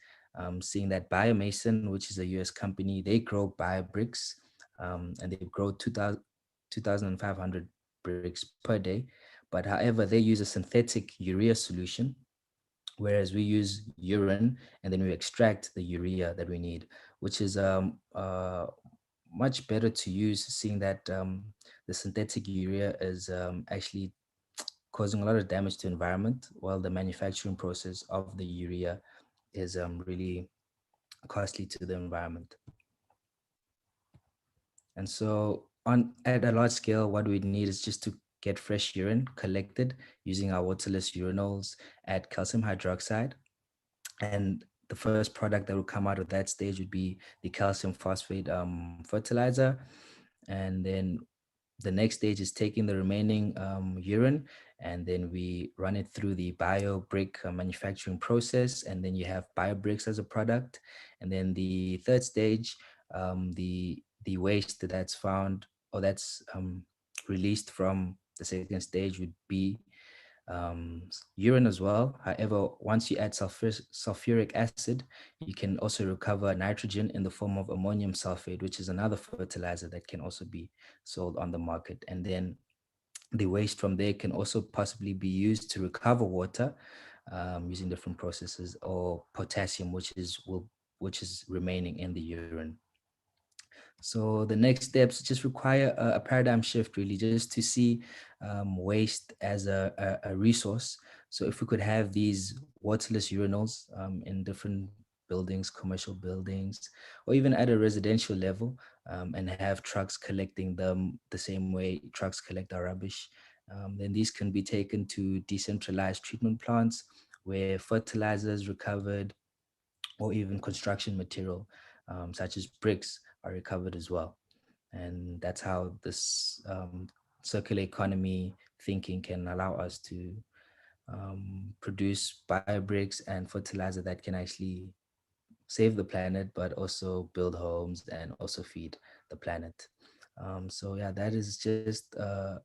Seeing that Biomason, which is a US company, they grow biobricks, and they grow 2,500 bricks per day. But however, they use a synthetic urea solution, whereas we use urine, and then we extract the urea that we need, which is much better to use, seeing that the synthetic urea is actually causing a lot of damage to the environment, while the manufacturing process of the urea is really costly to the environment. And so at a large scale, what we need is just to get fresh urine collected using our waterless urinals, add calcium hydroxide. And the first product that will come out of that stage would be the calcium phosphate fertilizer. And then the next stage is taking the remaining urine, and then we run it through the bio brick manufacturing process, and then you have bio bricks as a product. And then the third stage, the waste that's found or that's released from the second stage would be urine as well. However, once you add sulfuric acid, you can also recover nitrogen in the form of ammonium sulfate, which is another fertilizer that can also be sold on the market. And then the waste from there can also possibly be used to recover water using different processes, or potassium, which is remaining in the urine. So the next steps just require a paradigm shift, really, just to see waste as a resource. So if we could have these waterless urinals in different buildings, commercial buildings, or even at a residential level, and have trucks collecting them the same way trucks collect our rubbish, then these can be taken to decentralized treatment plants where fertilizer is recovered, or even construction material such as bricks are recovered as well. And that's how this circular economy thinking can allow us to produce biobricks and fertilizer that can actually save the planet, but also build homes and also feed the planet. So yeah, that is just a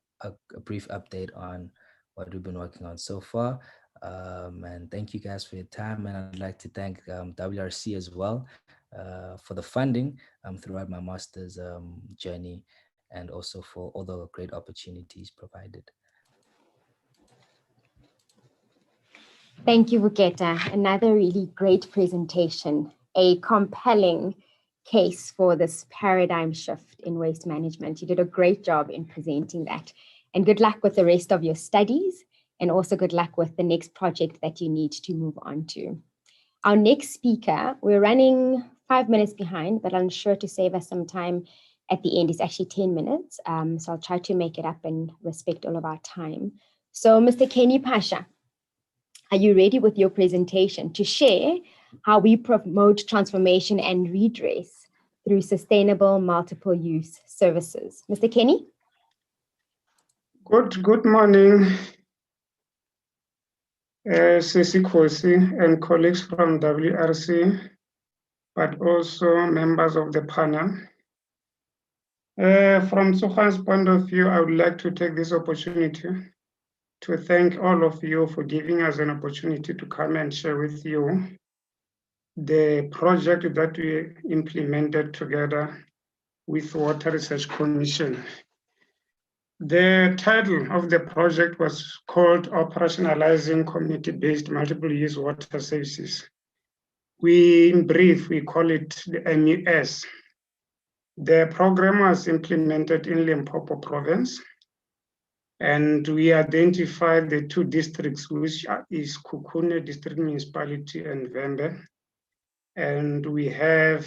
brief update on what we've been working on so far. And thank you guys for your time. And I'd like to thank WRC as well for the funding throughout my master's journey, and also for all the great opportunities provided. Thank you, Vuketa. Another really great presentation, a compelling case for this paradigm shift in waste management. You did a great job in presenting that. And good luck with the rest of your studies, and also good luck with the next project that you need to move on to. Our next speaker, we're running 5 minutes behind, but I'm sure to save us some time at the end, it's actually 10 minutes. So I'll try to make it up and respect all of our time. So Mr. Kenny Pasha, are you ready with your presentation to share how we promote transformation and redress through sustainable multiple use services? Mr. Kenny? Good morning, Sisi Kosi and colleagues from WRC, but also members of the panel. From Tsukhan's point of view, I would like to take this opportunity to thank all of you for giving us an opportunity to come and share with you the project that we implemented together with Water Research Commission. The title of the project was called Operationalizing Community-Based Multiple-Use Water Services. In brief, we call it the MES. The program was implemented in Limpopo province, and we identified the two districts, which is Kukune District Municipality and Vembe. And we have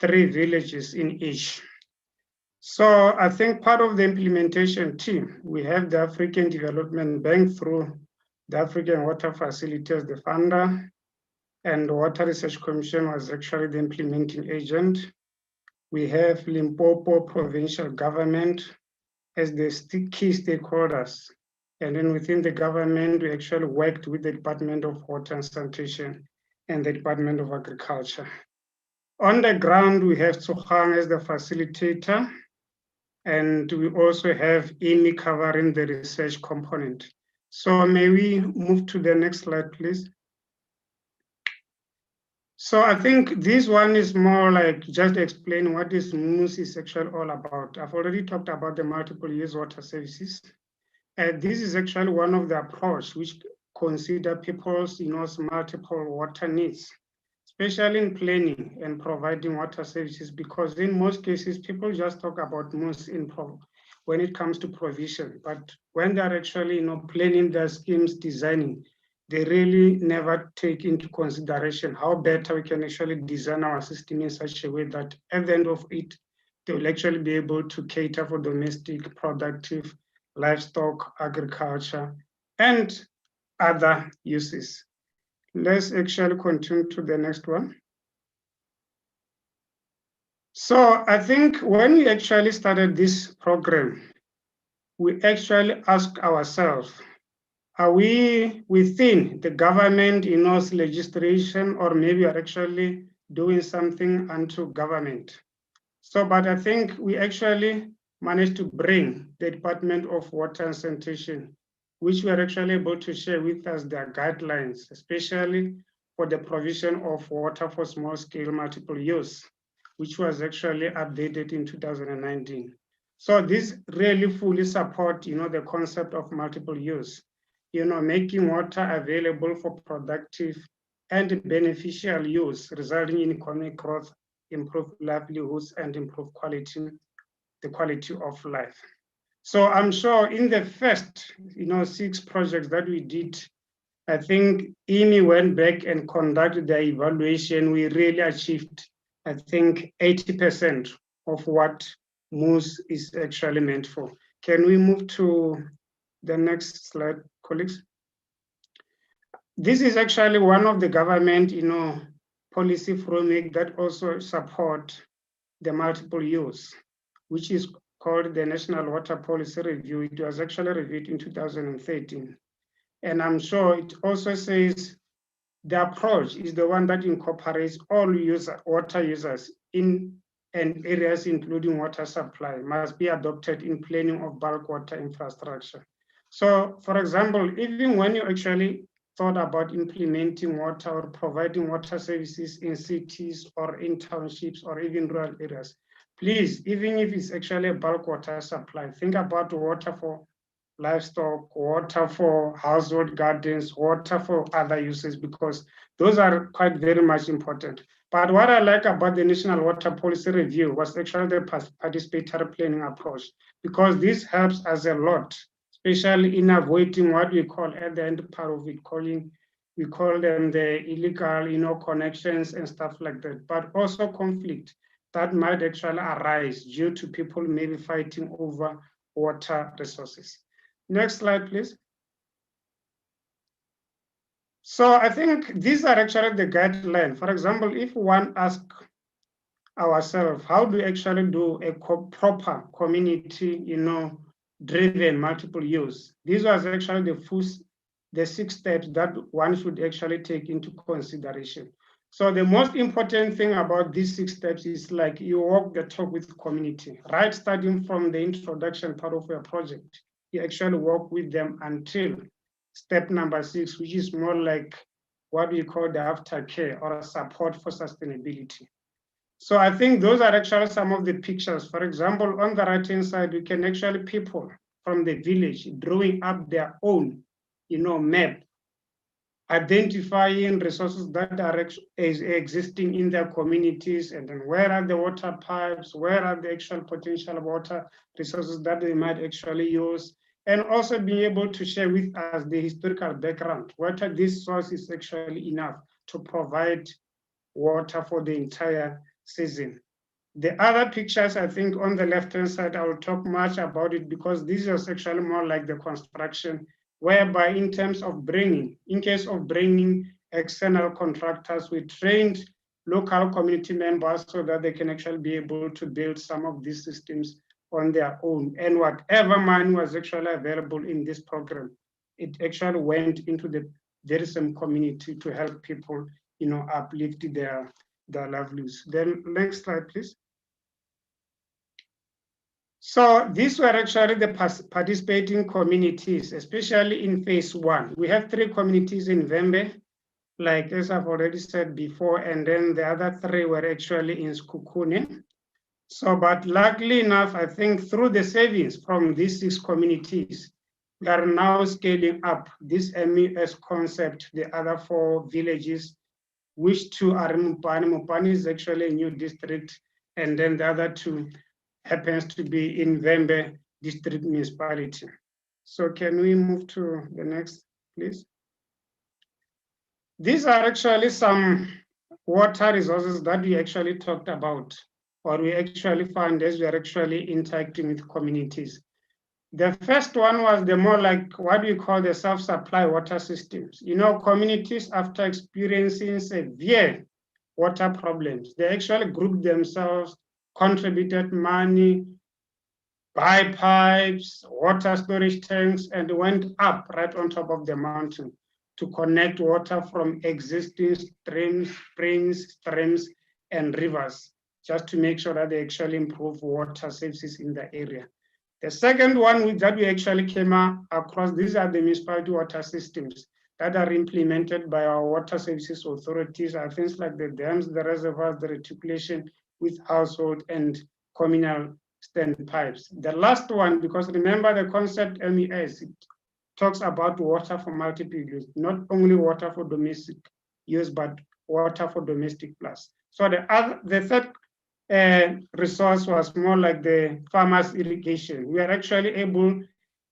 3 villages in each. So I think part of the implementation team, we have the African Development Bank through the African Water Facility as the funder, and the Water Research Commission was actually the implementing agent. We have Limpopo Provincial Government as the key stakeholders. And then within the government, we actually worked with the Department of Water and Sanitation and the Department of Agriculture. On the ground, we have Tsukhan as the facilitator, and we also have IMI covering the research component. So may we move to the next slide, please? So I think this one is more like just explain what this MUS is actually all about. I've already talked about the multiple use water services. This is actually one of the approach which consider people's multiple water needs, especially in planning and providing water services, because in most cases, people just talk about MUS when it comes to provision. But when they're actually planning their schemes, designing, they really never take into consideration how better we can actually design our system in such a way that at the end of it, they will actually be able to cater for domestic, productive, livestock, agriculture, and other uses. Let's actually continue to the next one. So I think when we actually started this program, we actually asked ourselves, are we within the government legislation, or maybe are actually doing something unto government? So, but I think we actually managed to bring the Department of Water and Sanitation, which we are actually able to share with us their guidelines, especially for the provision of water for small-scale multiple use, which was actually updated in 2019. So this really fully support, the concept of multiple use, making water available for productive and beneficial use, resulting in economic growth, improved livelihoods, and improved the quality of life. So I'm sure in the first, 6 projects that we did, I think IMI went back and conducted the evaluation. We really achieved, I think, 80% of what MUS is actually meant for. Can we move to the next slide, colleagues? This is actually one of the government, policy framework that also support the multiple use, which is called the National Water Policy Review. It was actually reviewed in 2013. And I'm sure it also says the approach is the one that incorporates all water users in areas including water supply must be adopted in planning of bulk water infrastructure. So, for example, even when you actually thought about implementing water or providing water services in cities or in townships or even rural areas, please, even if it's actually a bulk water supply, think about water for livestock, water for household gardens, water for other uses, because those are quite very much important. But what I like about the National Water Policy Review was actually the participatory planning approach, because this helps us a lot, especially in avoiding what we call at the end part of it, we call them the illegal, connections and stuff like that, but also conflict that might actually arise due to people maybe fighting over water resources. Next slide, please. So I think these are actually the guidelines. For example, if one asks ourselves, how do we actually do a proper community, driven multiple use? These was actually the 6 steps that one should actually take into consideration. So the most important thing about these 6 steps is like you walk the talk with community, right? Starting from the introduction part of your project, you actually work with them until step number 6, which is more like what we call the aftercare or support for sustainability. So I think those are actually some of the pictures. For example, on the right-hand side, we can actually people from the village drawing up their own, map, identifying resources that are existing in their communities, and then where are the water pipes, where are the actual potential water resources that they might actually use, and also being able to share with us the historical background, whether this source is actually enough to provide water for the entire season. The other pictures, I think on the left-hand side, I will talk much about it because this is actually more like the construction, whereby in case of bringing external contractors, we trained local community members so that they can actually be able to build some of these systems on their own. And whatever money was actually available in this program, it actually went into the very same community to help people, uplift their livelihoods. Then next slide, please. So these were actually the participating communities, especially in phase 1. We have 3 communities in Vembe, like as I've already said before, and then the other 3 were actually in Skukune. So, but luckily enough, I think through the savings from these 6 communities, we are now scaling up this MES concept, the other 4 villages, which 2 are Mupani. Mupani is actually a new district, and then the other 2 happens to be in Vembe District Municipality. So can we move to the next, please? These are actually some water resources that we actually talked about, or we actually found as we are actually interacting with communities. The first one was the more like what we call the self-supply water systems. Communities after experiencing severe water problems, they actually grouped themselves, contributed money, buy pipes, water storage tanks, and went up right on top of the mountain to connect water from existing streams, springs, streams, and rivers, just to make sure that they actually improve water services in the area. The second one that we actually came across, these are the municipality water systems that are implemented by our water services authorities, are things like the dams, the reservoirs, the reticulation with household and communal standpipes. The last one, because remember the concept MES, it talks about water for multiple use, not only water for domestic use, but water for domestic plus. So the third resource was more like the farmers' irrigation. We are actually able,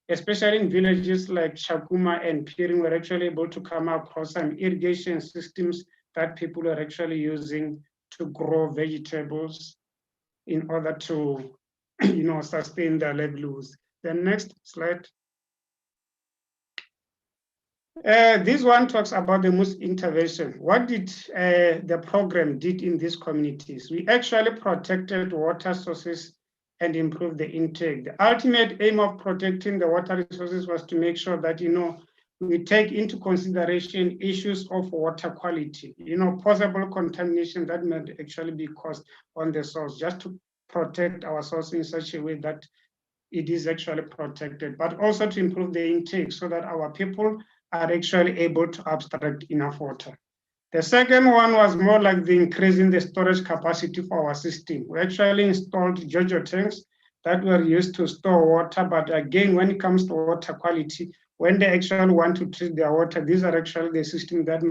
especially in villages like Shakuma and Piring, we're actually able to come across some irrigation systems that people are actually using to grow vegetables in order to, sustain their livelihoods. The next slide. This one talks about the most intervention. What did the program did in these communities? We actually protected water sources and improved the intake. The ultimate aim of protecting the water resources was to make sure that, we take into consideration issues of water quality, possible contamination that might actually be caused on the source, just to protect our source in such a way that it is actually protected, but also to improve the intake so that our people are actually able to abstract enough water. The second one was more like the increasing the storage capacity for our system. We actually installed JoJo tanks that were used to store water, but again, when it comes to water quality, when they actually want to treat their water, these are actually the system that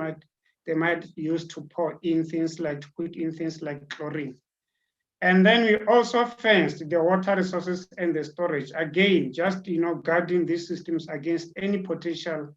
they might use to pour in things like, to put in things like chlorine. And then we also fenced the water resources and the storage. Again, just guarding these systems against any potential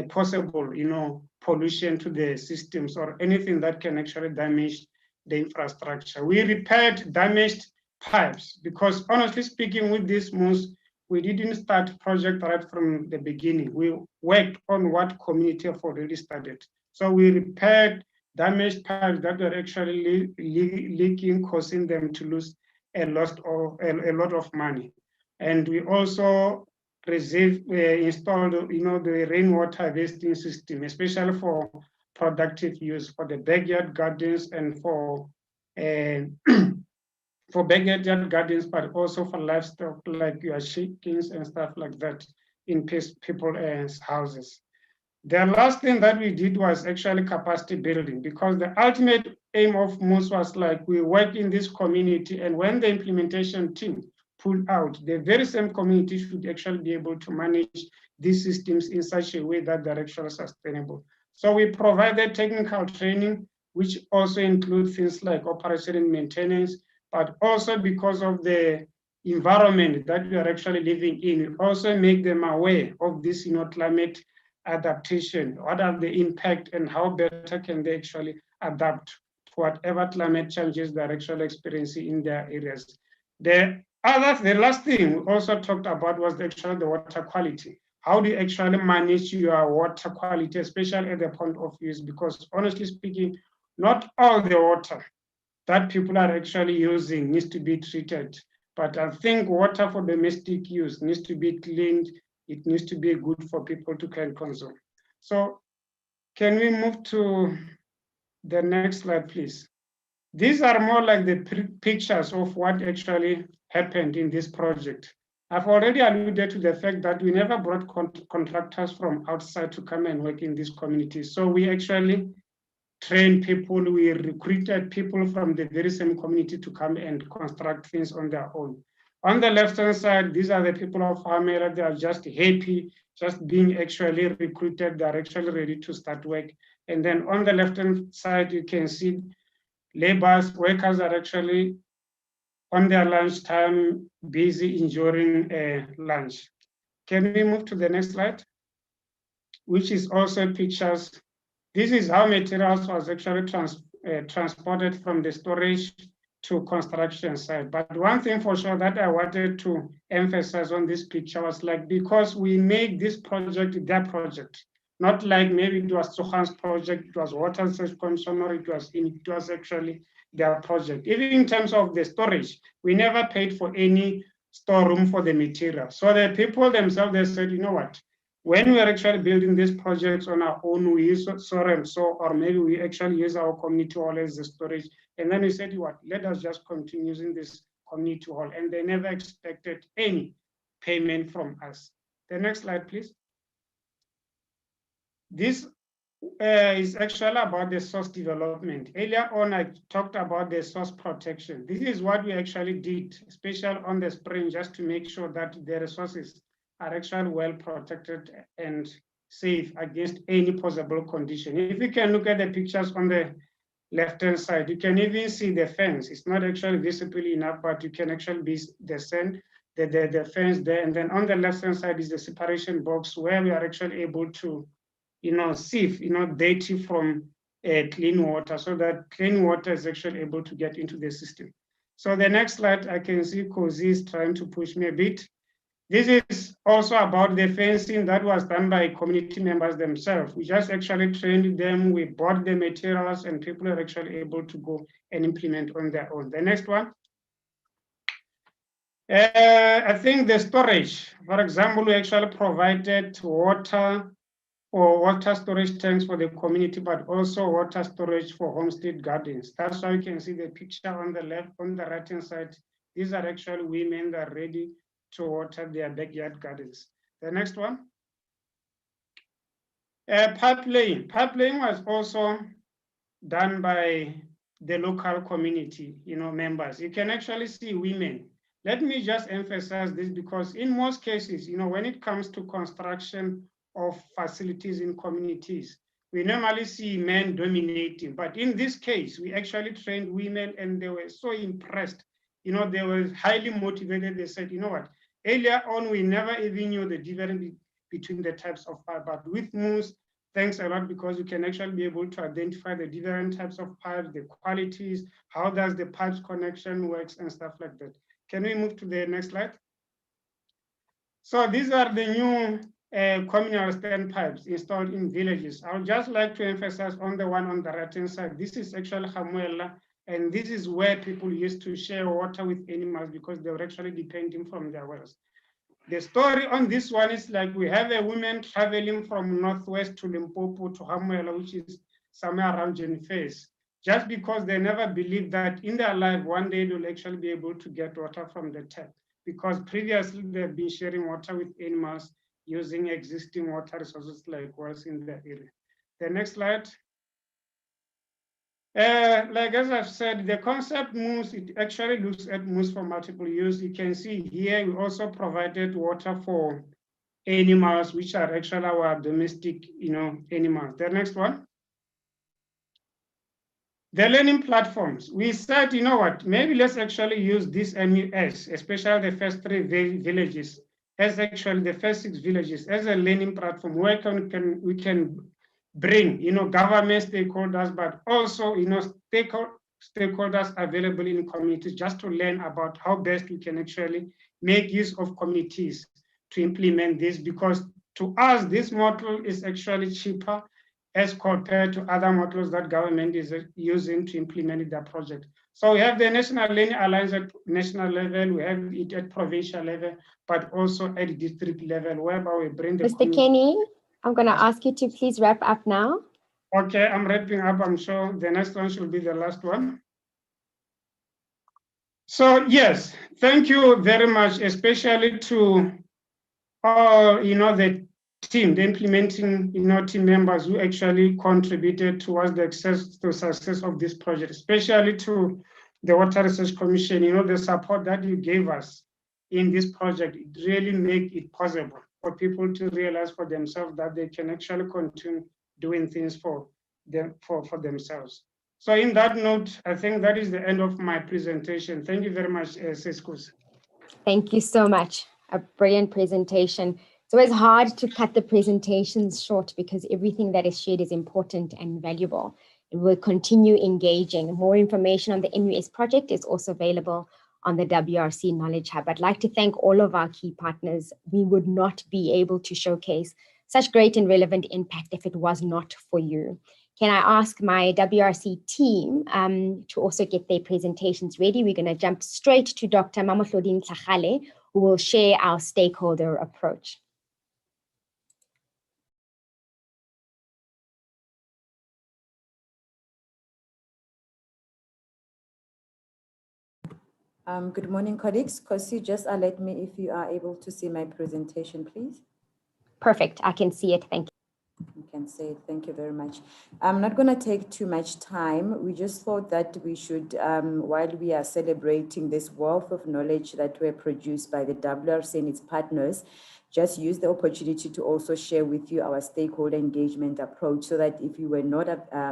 possible pollution to the systems or anything that can actually damage the infrastructure. We repaired damaged pipes because honestly speaking, with this moose, we didn't start project right from the beginning. We worked on what community have already started. So we repaired damaged pipes that were actually leaking, causing them to lose a lot of money. And we also installed the rainwater harvesting system, especially for productive use for the backyard gardens and for for backyard gardens, but also for livestock like your chickens and stuff like that in people's houses. The last thing that we did was actually capacity building, because the ultimate aim of MOOS was like we work in this community, and when the implementation team pulled out, the very same community should actually be able to manage these systems in such a way that they're actually sustainable. So we provided technical training, which also include things like operation and maintenance, but also because of the environment that we are actually living in, we also make them aware of this climate adaptation. What are the impact and how better can they actually adapt to whatever climate changes they're actually experiencing in their areas. The last thing we also talked about was actually the water quality. How do you actually manage your water quality, especially at the point of use? Because honestly speaking, not all the water that people are actually using needs to be treated. But I think water for domestic use needs to be cleaned. It needs to be good for people to can consume. So can we move to the next slide, please? These are more like the pictures of what actually happened in this project. I've already alluded to the fact that we never brought contractors from outside to come and work in this community. So we actually trained people, we recruited people from the very same community to come and construct things on their own. On the left-hand side, these are the people of Hamera. They are just happy, just being actually recruited. They're actually ready to start work. And then on the left-hand side, you can see laborers, workers are actually on their lunchtime, busy enjoying lunch. Can we move to the next slide? Which is also pictures. This is how materials was actually transported from the storage to construction site. But one thing for sure that I wanted to emphasize on this picture was like, because we made this project their project, not like maybe it was Tsohan's project, it was Water Research Commission, or it was actually their project. Even in terms of the storage, we never paid for any storeroom for the material. So the people themselves, they said, you know what? When we are actually building these projects on our own, we use so and so, or maybe we actually use our community hall as the storage. And then we said, what, let us just continue using this community hall. And they never expected any payment from us. The next slide, please. This is actually about the source development. Earlier on, I talked about the source protection. This is what we actually did, especially on the spring, just to make sure that the resources are actually well protected and safe against any possible condition. If you can look at the pictures on the left-hand side, you can even see the fence. It's not actually visible enough, but you can actually be the fence there. And then on the left-hand side is the separation box where we are actually able to, sieve, dirty from clean water, so that clean water is actually able to get into the system. So the next slide, I can see Kozi is trying to push me a bit. This is also about the fencing that was done by community members themselves. We just actually trained them, we bought the materials, and people are actually able to go and implement on their own. The next one. I think the storage, for example, we actually provided water or water storage tanks for the community, but also water storage for homestead gardens. That's why you can see the picture on the left, on the right-hand side. These are actually women that are ready to water their backyard gardens. The next one. Pipe laying. Pipe laying was also done by the local community, members. You can actually see women. Let me just emphasize this because in most cases, when it comes to construction of facilities in communities, we normally see men dominating. But in this case, we actually trained women and they were so impressed. They were highly motivated. They said, what? Earlier on, we never even knew the difference between the types of pipe, but with Moose, thanks a lot because you can actually be able to identify the different types of pipes, the qualities, how does the pipes connection works and stuff like that. Can we move to the next slide? So these are the new communal standpipes installed in villages. I would just like to emphasize on the one on the right-hand side. This is actually Hamuela, and this is where people used to share water with animals because they were actually depending from their wells. The story on this one is like we have a woman traveling from Northwest to Limpopo to Hamuela, which is somewhere around Jennifer's, just because they never believed that in their life, one day they'll actually be able to get water from the tap, because previously they've been sharing water with animals using existing water resources like wells in the area. The next slide. Like as I've said, the concept moves, it actually looks at moves for multiple use. You can see here, we also provided water for animals, which are actually our domestic, animals. The next one. The learning platforms. We said, maybe let's actually use this MUS, especially the first 3 villages, as actually the first 6 villages, as a learning platform where we can bring, government stakeholders, but also, stakeholders available in communities just to learn about how best we can actually make use of communities to implement this, because to us, this model is actually cheaper as compared to other models that government is using to implement their project. So we have the National Learning Alliance at national level, we have it at provincial level, but also at district level, whereby we bring the Mr. Kenny, I'm going to ask you to please wrap up now. Okay, I'm wrapping up. I'm sure the next one should be the last one. So yes, thank you very much, especially to all, the team, the implementing, team members who actually contributed towards the success of this project, especially to the Water Research Commission, the support that you gave us in this project. It really made it possible for people to realize for themselves that they can actually continue doing things for themselves. So in that note, I think that is the end of my presentation. Thank you very much, Seskus. Thank you so much. A brilliant presentation. It's always hard to cut the presentations short because everything that is shared is important and valuable. And we'll continue engaging. More information on the MUS project is also available on the WRC Knowledge Hub. I'd like to thank all of our key partners. We would not be able to showcase such great and relevant impact if it was not for you. Can I ask my WRC team to also get their presentations ready? We're going to jump straight to Dr. Mamohloding Tlhagale, who will share our stakeholder approach. Good morning, colleagues. Kosi, just alert me if you are able to see my presentation, please. Perfect. I can see it. Thank you. You can say it. Thank you very much. I'm not going to take too much time. We just thought that we should, while we are celebrating this wealth of knowledge that were produced by the WRC and its partners, just use the opportunity to also share with you our stakeholder engagement approach, so that if you were not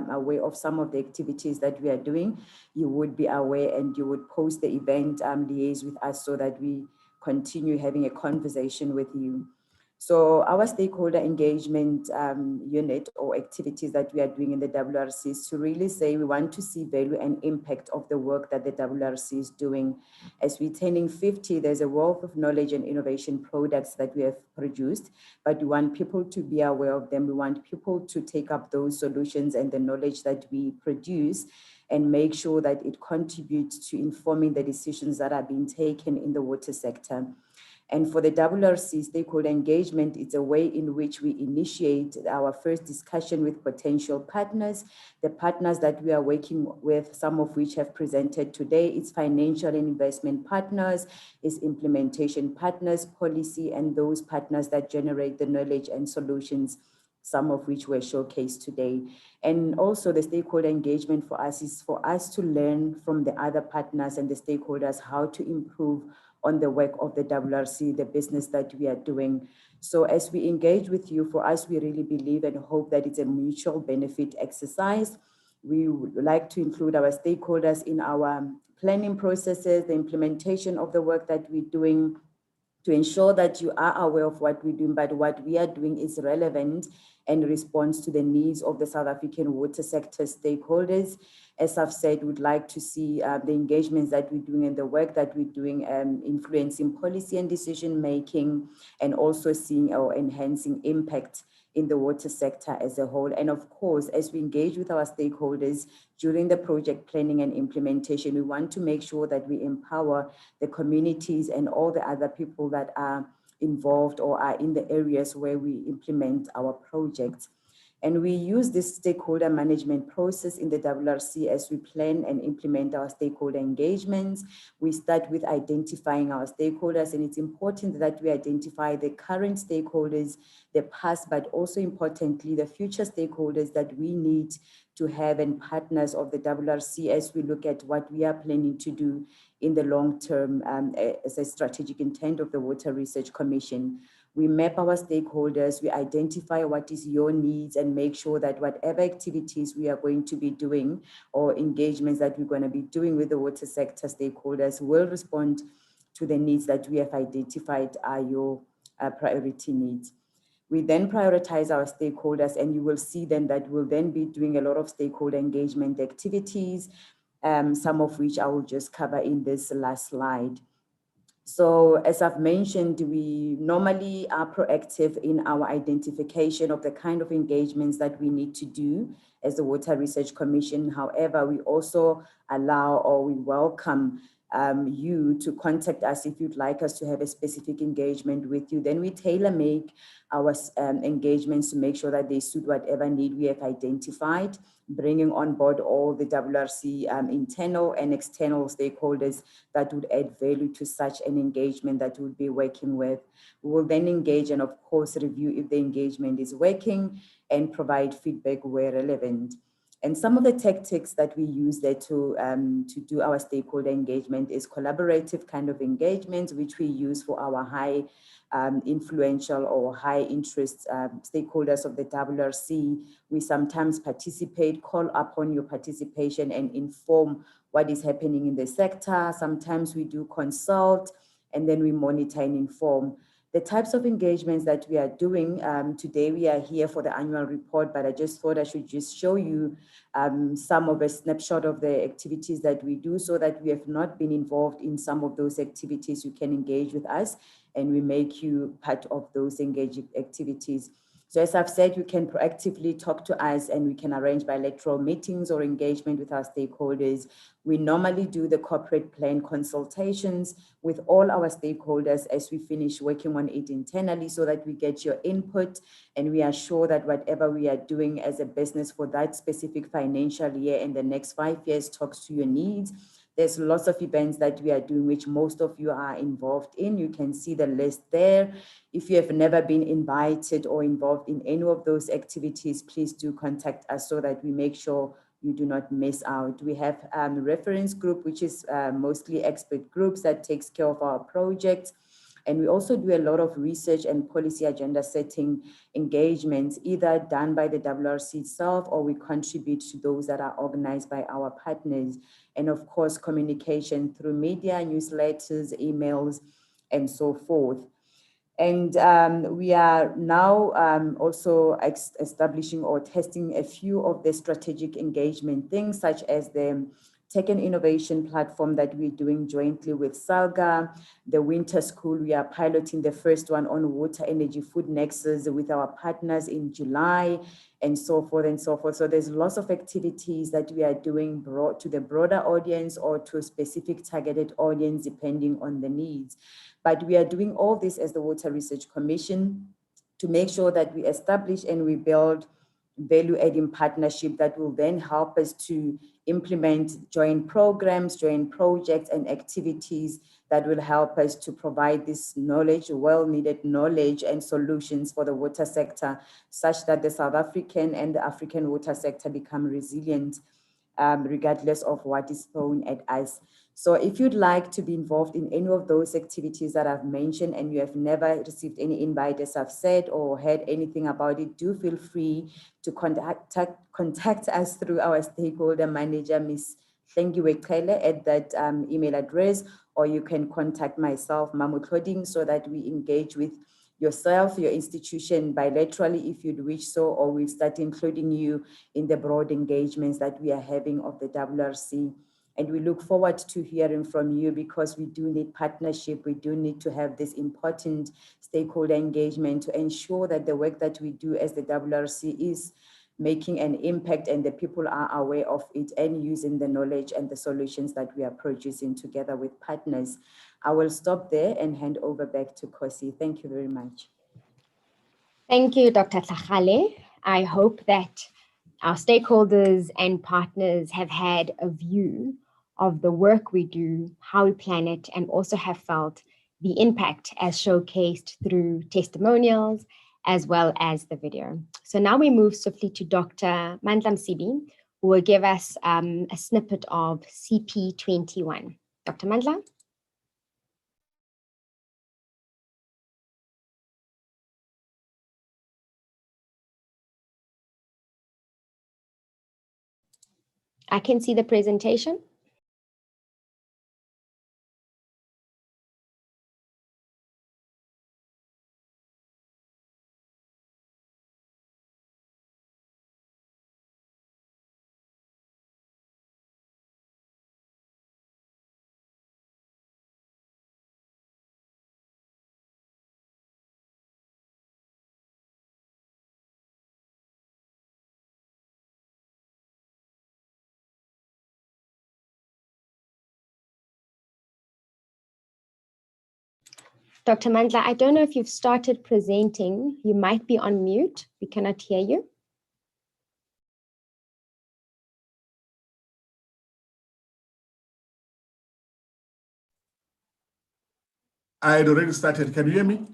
aware of some of the activities that we are doing, you would be aware and you would post the event, liaise with us so that we continue having a conversation with you. So our stakeholder engagement unit or activities that we are doing in the WRC is to really say we want to see value and impact of the work that the WRC is doing. As we're turning 50, there's a wealth of knowledge and innovation products that we have produced, but we want people to be aware of them. We want people to take up those solutions and the knowledge that we produce and make sure that it contributes to informing the decisions that are being taken in the water sector. And for the WRC, stakeholder engagement, it's a way in which we initiate our first discussion with potential partners. The partners that we are working with, some of which have presented today, it's financial and investment partners, it's implementation partners, policy, and those partners that generate the knowledge and solutions, some of which were showcased today. And also the stakeholder engagement for us is for us to learn from the other partners and the stakeholders how to improve on the work of the WRC, the business that we are doing. So as we engage with you, for us, we really believe and hope that it's a mutual benefit exercise. We would like to include our stakeholders in our planning processes, the implementation of the work that we're doing, to ensure that you are aware of what we're doing, but what we are doing is relevant and responds to the needs of the South African water sector stakeholders. As I've said, we'd like to see the engagements that we're doing and the work that we're doing influencing policy and decision making, and also seeing or enhancing impact in the water sector as a whole. And of course, as we engage with our stakeholders during the project planning and implementation, we want to make sure that we empower the communities and all the other people that are involved or are in the areas where we implement our projects. And we use this stakeholder management process in the WRC as we plan and implement our stakeholder engagements. We start with identifying our stakeholders, and it's important that we identify the current stakeholders, the past, but also importantly, the future stakeholders that we need to have and partners of the WRC as we look at what we are planning to do in the long term as a strategic intent of the Water Research Commission. We map our stakeholders, we identify what is your needs, and make sure that whatever activities we are going to be doing or engagements that we're going to be doing with the water sector stakeholders will respond to the needs that we have identified are your priority needs. We then prioritize our stakeholders, and you will see then that we'll then be doing a lot of stakeholder engagement activities, some of which I will just cover in this last slide. So as I've mentioned, we normally are proactive in our identification of the kind of engagements that we need to do as the Water Research Commission. However, we also allow or we welcome you to contact us if you'd like us to have a specific engagement with you. Then we tailor-make our engagements to make sure that they suit whatever need we have identified, bringing on board all the WRC internal and external stakeholders that would add value to such an engagement that we'll be working with. We will then engage and of course review if the engagement is working and provide feedback where relevant. And some of the tactics that we use there to do our stakeholder engagement is collaborative kind of engagements, which we use for our high influential or high interest stakeholders of the WRC. We sometimes participate, call upon your participation and inform what is happening in the sector. Sometimes we do consult, and then we monitor and inform. The types of engagements that we are doing, today we are here for the annual report, but I just thought I should just show you some of a snapshot of the activities that we do, so that we have not been involved in some of those activities. You can engage with us and we make you part of those engaging activities. So as I've said, you can proactively talk to us and we can arrange bilateral meetings or engagement with our stakeholders. We normally do the corporate plan consultations with all our stakeholders as we finish working on it internally, so that we get your input and we are sure that whatever we are doing as a business for that specific financial year and the next 5 years talks to your needs. There's lots of events that we are doing, which most of you are involved in. You can see the list there. If you have never been invited or involved in any of those activities, please do contact us so that we make sure you do not miss out. We have a reference group, which is mostly expert groups that takes care of our projects. And we also do a lot of research and policy agenda setting engagements, either done by the WRC itself or we contribute to those that are organized by our partners. And of course, communication through media, newsletters, emails, and so forth. And we are now also establishing or testing a few of the strategic engagement things, such as the tech and innovation platform that we're doing jointly with Salga, the winter school, we are piloting the first one on water, energy, food nexus with our partners in July, and so forth and so forth. So there's lots of activities that we are doing brought to the broader audience or to a specific targeted audience, depending on the needs. But we are doing all this as the Water Research Commission to make sure that we establish and we build value-adding partnership that will then help us to implement joint programs, joint projects, and activities that will help us to provide this knowledge, well-needed knowledge and solutions for the water sector, such that the South African and the African water sector become resilient, regardless of what is thrown at us. So if you'd like to be involved in any of those activities that I've mentioned and you have never received any invite, as I've said, or heard anything about it, do feel free to contact us through our stakeholder manager, Ms. Hlengiwe Qele, at that email address, or you can contact myself, Mamu Tloding, so that we engage with yourself, your institution bilaterally if you'd wish so, or we'll start including you in the broad engagements that we are having of the WRC. And we look forward to hearing from you, because we do need partnership. We do need to have this important stakeholder engagement to ensure that the work that we do as the WRC is making an impact and the people are aware of it and using the knowledge and the solutions that we are producing together with partners. I will stop there and hand over back to Kosi. Thank you very much. Thank you, Dr. Tlhagale. I hope that our stakeholders and partners have had a view of the work we do, how we plan it, and also have felt the impact as showcased through testimonials as well as the video. So now we move swiftly to Dr. Mandla Msibi, who will give us a snippet of CP21. Dr. Mandla? I can see the presentation. Dr. Mandla, I don't know if you've started presenting. You might be on mute. We cannot hear you. I had already started. Can you hear me?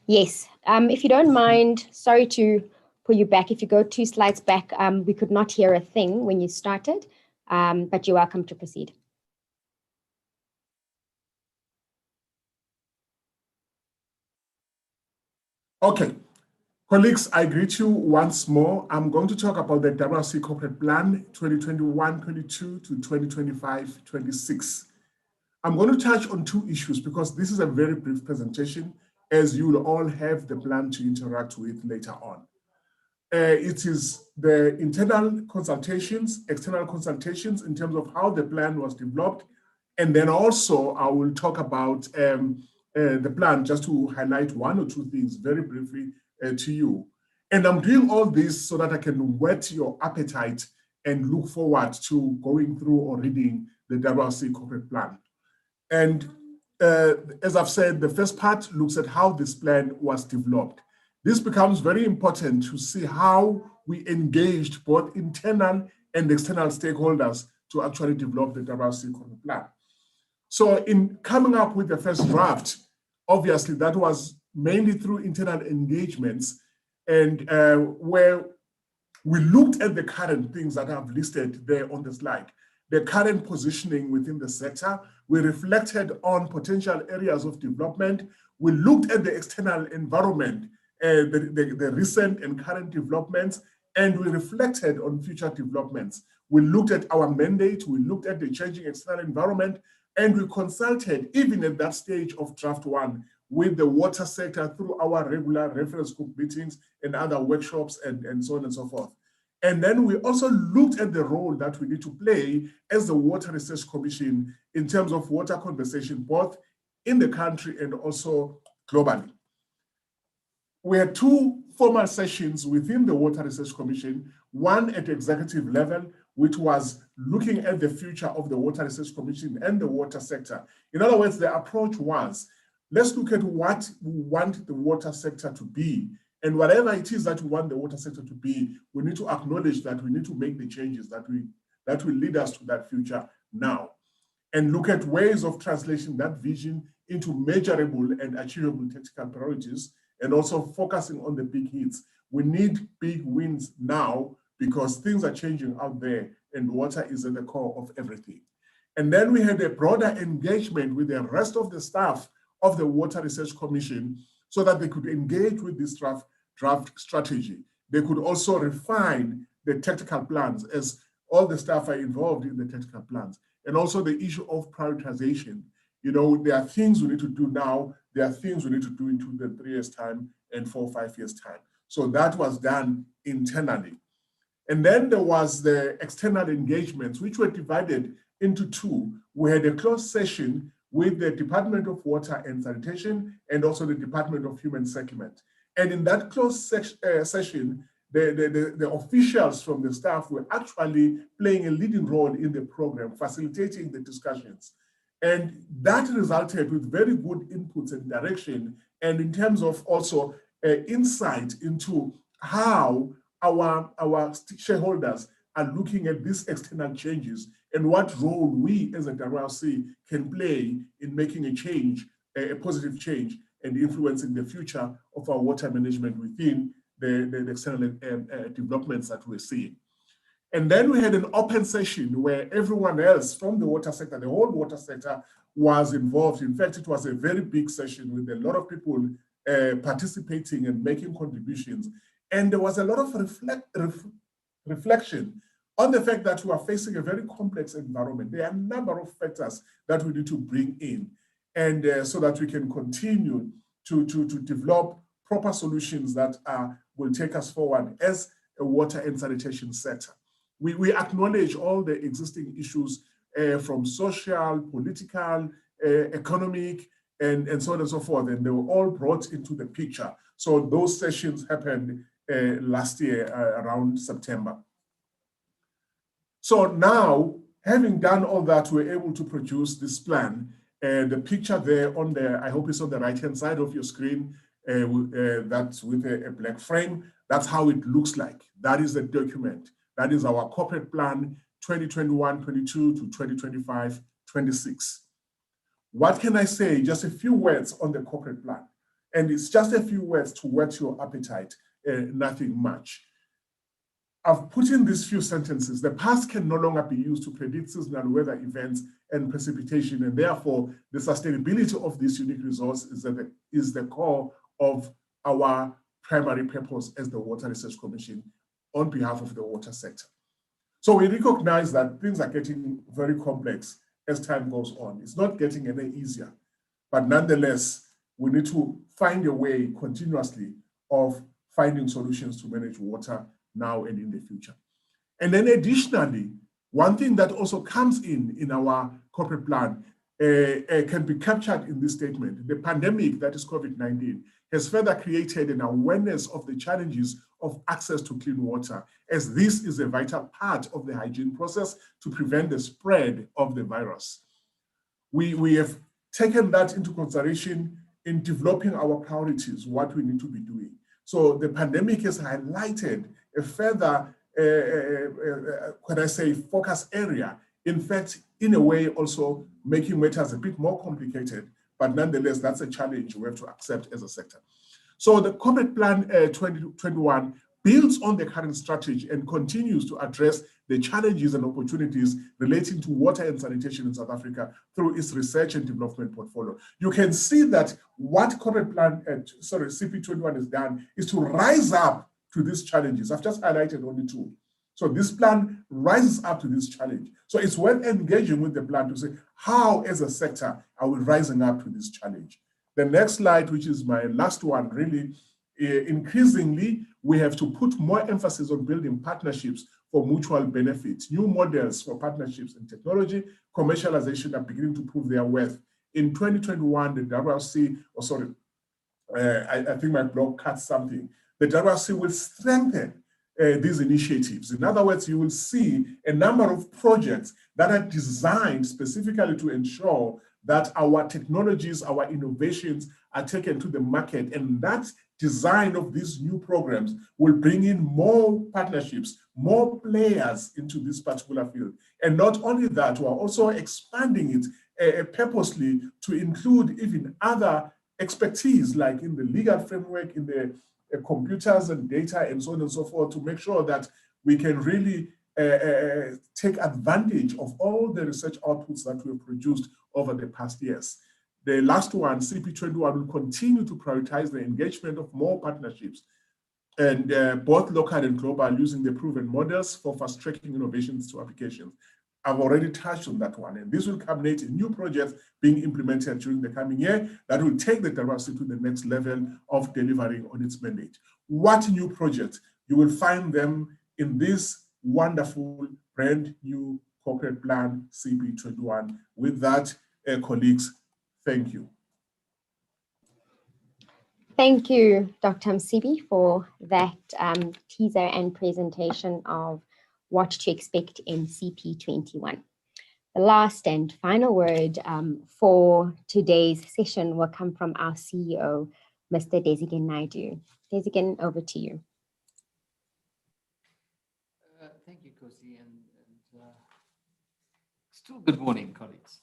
Yes. If you don't mind, sorry to pull you back. If you go 2 slides back, we could not hear a thing when you started, but you're welcome to proceed. Okay. Colleagues, I greet you once more. I'm going to talk about the WRC Corporate Plan 2021-22 to 2025-26. I'm going to touch on 2 issues because this is a very brief presentation, as you will all have the plan to interact with later on. It is the internal consultations, external consultations in terms of how the plan was developed. And then also I will talk about the plan, just to highlight 1 or 2 things very briefly to you. And I'm doing all this so that I can whet your appetite and look forward to going through or reading the WRC corporate plan. And as I've said, the first part looks at how this plan was developed. This becomes very important to see how we engaged both internal and external stakeholders to actually develop the WRC corporate plan. So in coming up with the first draft, obviously that was mainly through internal engagements, and where we looked at the current things that I've listed there on the slide, the current positioning within the sector. We reflected on potential areas of development. We looked at the external environment, the recent and current developments, and we reflected on future developments. We looked at our mandate, we looked at the changing external environment, and we consulted, even at that stage of draft 1, with the water sector through our regular reference group meetings and other workshops and so on and so forth. And then we also looked at the role that we need to play as the Water Research Commission in terms of water conservation, both in the country and also globally. We had two formal sessions within the Water Research Commission, one at executive level, which was looking at the future of the Water Research Commission and the water sector. In other words, the approach was, let's look at what we want the water sector to be. And whatever it is that we want the water sector to be, we need to acknowledge that we need to make the changes that will lead us to that future now. And look at ways of translating that vision into measurable and achievable tactical priorities, and also focusing on the big hits. We need big wins now because things are changing out there and water is at the core of everything. And then we had a broader engagement with the rest of the staff of the Water Research Commission so that they could engage with this draft strategy. They could also refine the tactical plans, as all the staff are involved in the tactical plans. And also the issue of prioritization. You know, there are things we need to do now, there are things we need to do in 2 to 3 years' time and 4 or 5 years' time. So that was done internally. And then there was the external engagements, which were divided into two. We had a closed session with the Department of Water and Sanitation and also the Department of Human Settlement. And in that closed session, the officials from the staff were actually playing a leading role in the program, facilitating the discussions. And that resulted with very good inputs and direction, and in terms of also insight into how our shareholders are looking at these external changes and what role we as a WRC can play in making a change, a positive change, and influencing the future of our water management within the external developments that we're seeing. And then we had an open session where everyone else from the water sector, the whole water sector, was involved. In fact, it was a very big session with a lot of people participating and making contributions. And there was a lot of reflection on the fact that we are facing a very complex environment. There are a number of factors that we need to bring in, and so that we can continue to develop proper solutions that will take us forward as a water and sanitation sector. We acknowledge all the existing issues from social, political, economic, and so on and so forth, and they were all brought into the picture. So those sessions happened last year around September. So now, having done all that, we're able to produce this plan. The picture there on the, I hope it's on the right-hand side of your screen, that's with a black frame. That's how it looks like. That is the document. That is our corporate plan 2021-22 to 2025-26. What can I say? Just a few words on the corporate plan. And it's just a few words to whet your appetite, nothing much. I've put in these few sentences. The past can no longer be used to predict seasonal weather events and precipitation, and therefore the sustainability of this unique resource is the core of our primary purpose as the Water Research Commission on behalf of the water sector. So we recognize that things are getting very complex as time goes on. It's not getting any easier, but nonetheless, we need to find a way continuously of finding solutions to manage water now and in the future. And then additionally, one thing that also comes in our corporate plan can be captured in this statement. The pandemic, that is COVID-19, has further created an awareness of the challenges of access to clean water, as this is a vital part of the hygiene process to prevent the spread of the virus. We have taken that into consideration in developing our priorities, what we need to be doing. So the pandemic has highlighted a further, could I say, focus area. In fact, in a way, also making matters a bit more complicated, but nonetheless, that's a challenge we have to accept as a sector. So the corporate plan 2021 builds on the current strategy and continues to address the challenges and opportunities relating to water and sanitation in South Africa through its research and development portfolio. You can see that what corporate plan, CP21 has done is to rise up to these challenges. I've just highlighted only two. So this plan rises up to this challenge. So it's worth engaging with the plan to say, how as a sector are we rising up to this challenge? The next slide, which is my last one, really increasingly, we have to put more emphasis on building partnerships for mutual benefits. New models for partnerships in technology, commercialization are beginning to prove their worth. In 2021, the WRC, I think my blog cut something. The WRC will strengthen these initiatives. In other words, you will see a number of projects that are designed specifically to ensure that our technologies, our innovations are taken to the market. And that design of these new programs will bring in more partnerships, more players into this particular field. And not only that, we're also expanding it purposely to include even other expertise, like in the legal framework, in the computers and data and so on and so forth, to make sure that we can really take advantage of all the research outputs that we've produced over the past years. The last one, CP21, will continue to prioritize the engagement of more partnerships, and both local and global, using the proven models for fast-tracking innovations to applications. I've already touched on that one, and this will culminate in new projects being implemented during the coming year that will take the WRC to the next level of delivering on its mandate. What new projects? You will find them in this wonderful brand new corporate plan, CP21. With that, colleagues, thank you. Thank you, Dr. Msibi, for that teaser and presentation of what to expect in CP21. The last and final word for today's session will come from our CEO, Mr. Desigan Naidu. Desigan, over to you. Thank you, Kosi, and still good morning, colleagues.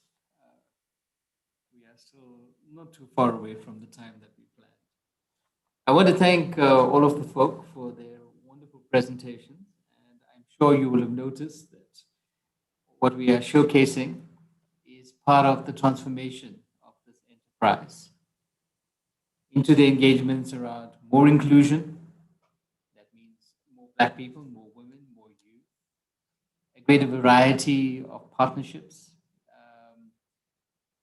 We are still not too far away from the time that we planned. I want to thank all of the folk for their wonderful presentations. I'm sure you will have noticed that what we are showcasing is part of the transformation of this enterprise into the engagements around more inclusion. That means more Black people, more women, more youth, a greater variety of partnerships,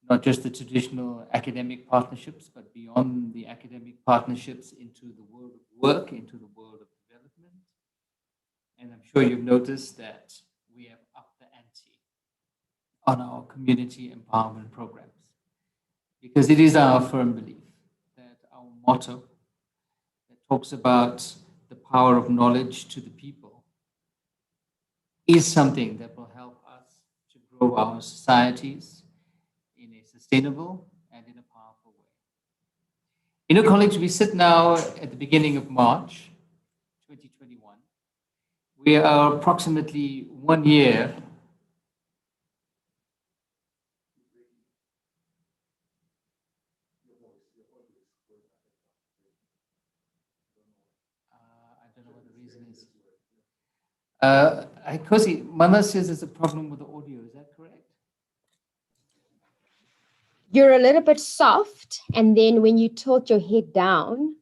not just the traditional academic partnerships, but beyond the academic partnerships into the world of work, into the world of development. And I'm sure you've noticed that we have upped the ante on our community empowerment programs, because it is our firm belief that our motto that talks about the power of knowledge to the people is something that will help us to grow our societies in a sustainable and in a powerful way. You know, colleagues, we sit now at the beginning of March 2021. We are approximately 1 year I don't know what the reason is. Kosi, Mama says there's a problem with the audio. Is that correct? You're a little bit soft, and then when you tilt your head down,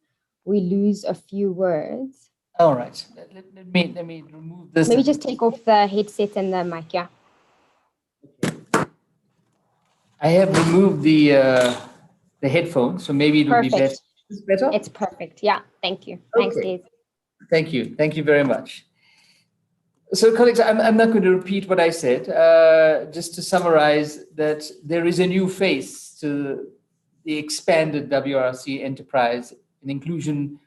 we lose a few words. All right. Let me remove this. Maybe just take off the headset and the mic, yeah. I have removed the headphones, so maybe it will be better. Is better? It's perfect. Yeah. Thank you. Okay. Thanks, Des. Thank you. Thank you very much. So, colleagues, I'm not going to repeat what I said. Just to summarize that there is a new face to the expanded WRC enterprise, an inclusion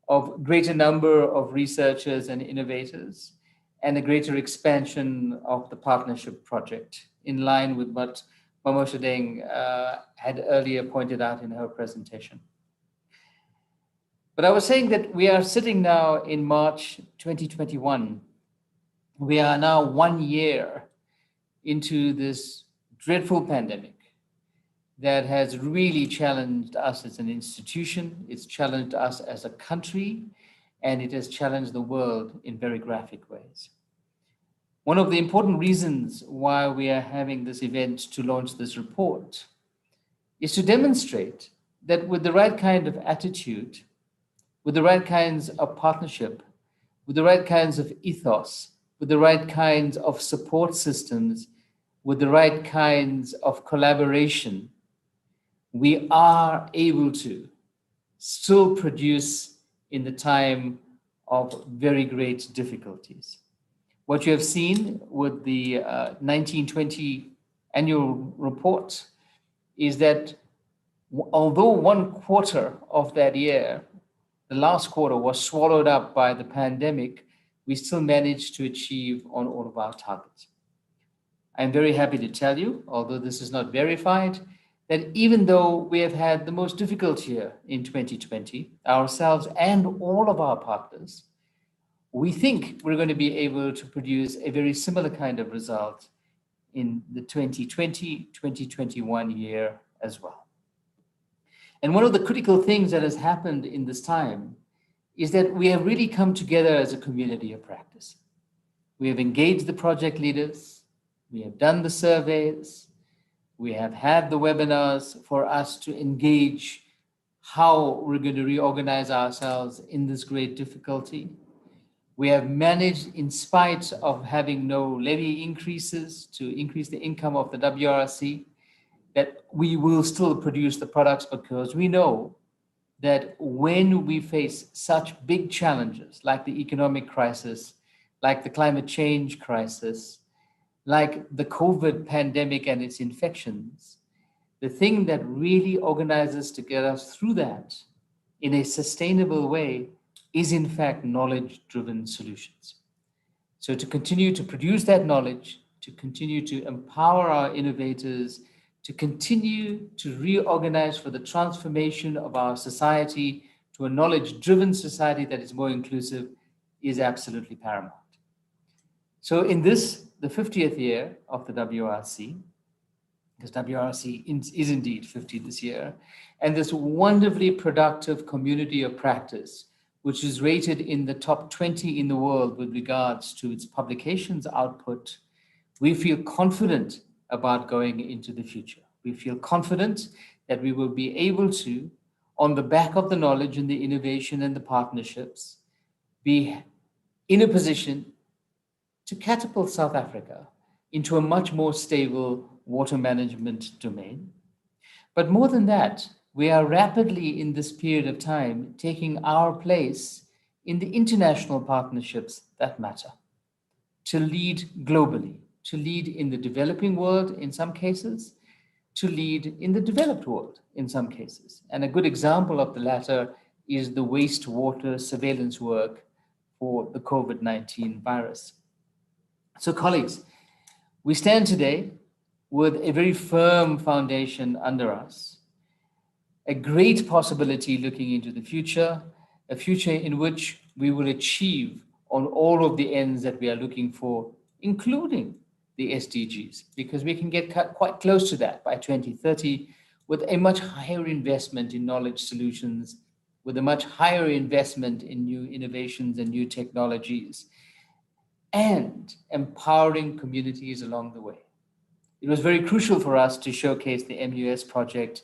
of greater number of researchers and innovators, and a greater expansion of the partnership project, in line with what Mamo Shadeng had earlier pointed out in her presentation. But I was saying that we are sitting now in March 2021. We are now 1 year into this dreadful pandemic that has really challenged us as an institution, it's challenged us as a country, and it has challenged the world in very graphic ways. One of the important reasons why we are having this event to launch this report is to demonstrate that with the right kind of attitude, with the right kinds of partnership, with the right kinds of ethos, with the right kinds of support systems, with the right kinds of collaboration, we are able to still produce in the time of very great difficulties. What you have seen with the 1920 annual report is that although 1/4 of that year, the last quarter, was swallowed up by the pandemic, we still managed to achieve on all of our targets. I'm very happy to tell you, although this is not verified, that even though we have had the most difficult year in 2020, ourselves and all of our partners, we think we're going to be able to produce a very similar kind of result in the 2020-2021 year as well. And one of the critical things that has happened in this time is that we have really come together as a community of practice. We have engaged the project leaders, we have done the surveys, we have had the webinars for us to engage how we're going to reorganize ourselves in this great difficulty. We have managed, in spite of having no levy increases, to increase the income of the WRC, that we will still produce the products, because we know that when we face such big challenges like the economic crisis, like the climate change crisis, like the COVID pandemic and its infections, the thing that really organizes to get us through that in a sustainable way is in fact knowledge-driven solutions. So to continue to produce that knowledge, to continue to empower our innovators, to continue to reorganize for the transformation of our society to a knowledge-driven society that is more inclusive, is absolutely paramount. So in this, the 50th year of the WRC, because WRC is indeed 50 this year, and this wonderfully productive community of practice, which is rated in the top 20 in the world with regards to its publications output, we feel confident about going into the future. We feel confident that we will be able to, on the back of the knowledge and the innovation and the partnerships, be in a position to catapult South Africa into a much more stable water management domain. But more than that, we are rapidly in this period of time taking our place in the international partnerships that matter, to lead globally, to lead in the developing world in some cases, to lead in the developed world in some cases. And a good example of the latter is the wastewater surveillance work for the COVID-19 virus. So colleagues, we stand today with a very firm foundation under us, a great possibility looking into the future, a future in which we will achieve on all of the ends that we are looking for, including the SDGs, because we can get quite close to that by 2030 with a much higher investment in knowledge solutions, with a much higher investment in new innovations and new technologies, and empowering communities along the way. It was very crucial for us to showcase the MUS project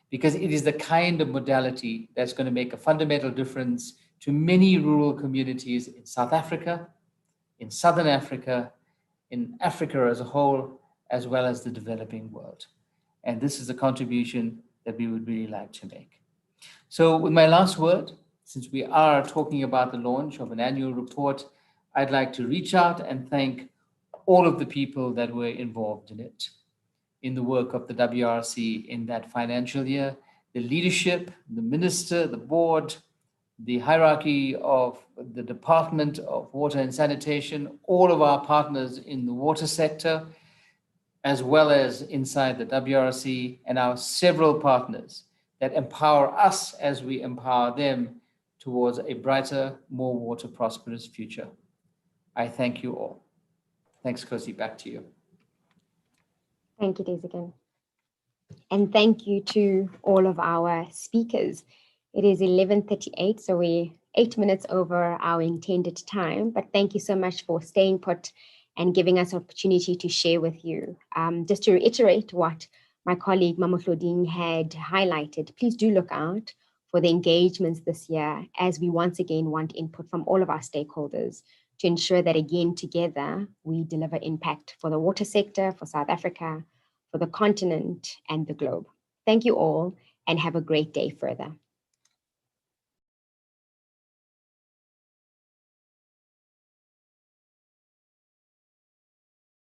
because it is the kind of modality that's going to make a fundamental difference to many rural communities in South Africa, in Southern Africa, in Africa as a whole, as well as the developing world. And this is a contribution that we would really like to make. So with my last word, since we are talking about the launch of an annual report, I'd like to reach out and thank all of the people that were involved in it, in the work of the WRC in that financial year, the leadership, the minister, the board, the hierarchy of the Department of Water and Sanitation, all of our partners in the water sector, as well as inside the WRC, and our several partners that empower us as we empower them towards a brighter, more water prosperous future. I thank you all. Thanks, Kosi, back to you. Thank you, Desigan. And thank you to all of our speakers. It is 11:38, so we're 8 minutes over our intended time, but thank you so much for staying put and giving us opportunity to share with you. Just to reiterate what my colleague Mamohloding had highlighted, please do look out for the engagements this year, as we once again want input from all of our stakeholders to ensure that again, together, we deliver impact for the water sector, for South Africa, for the continent and the globe. Thank you all and have a great day further.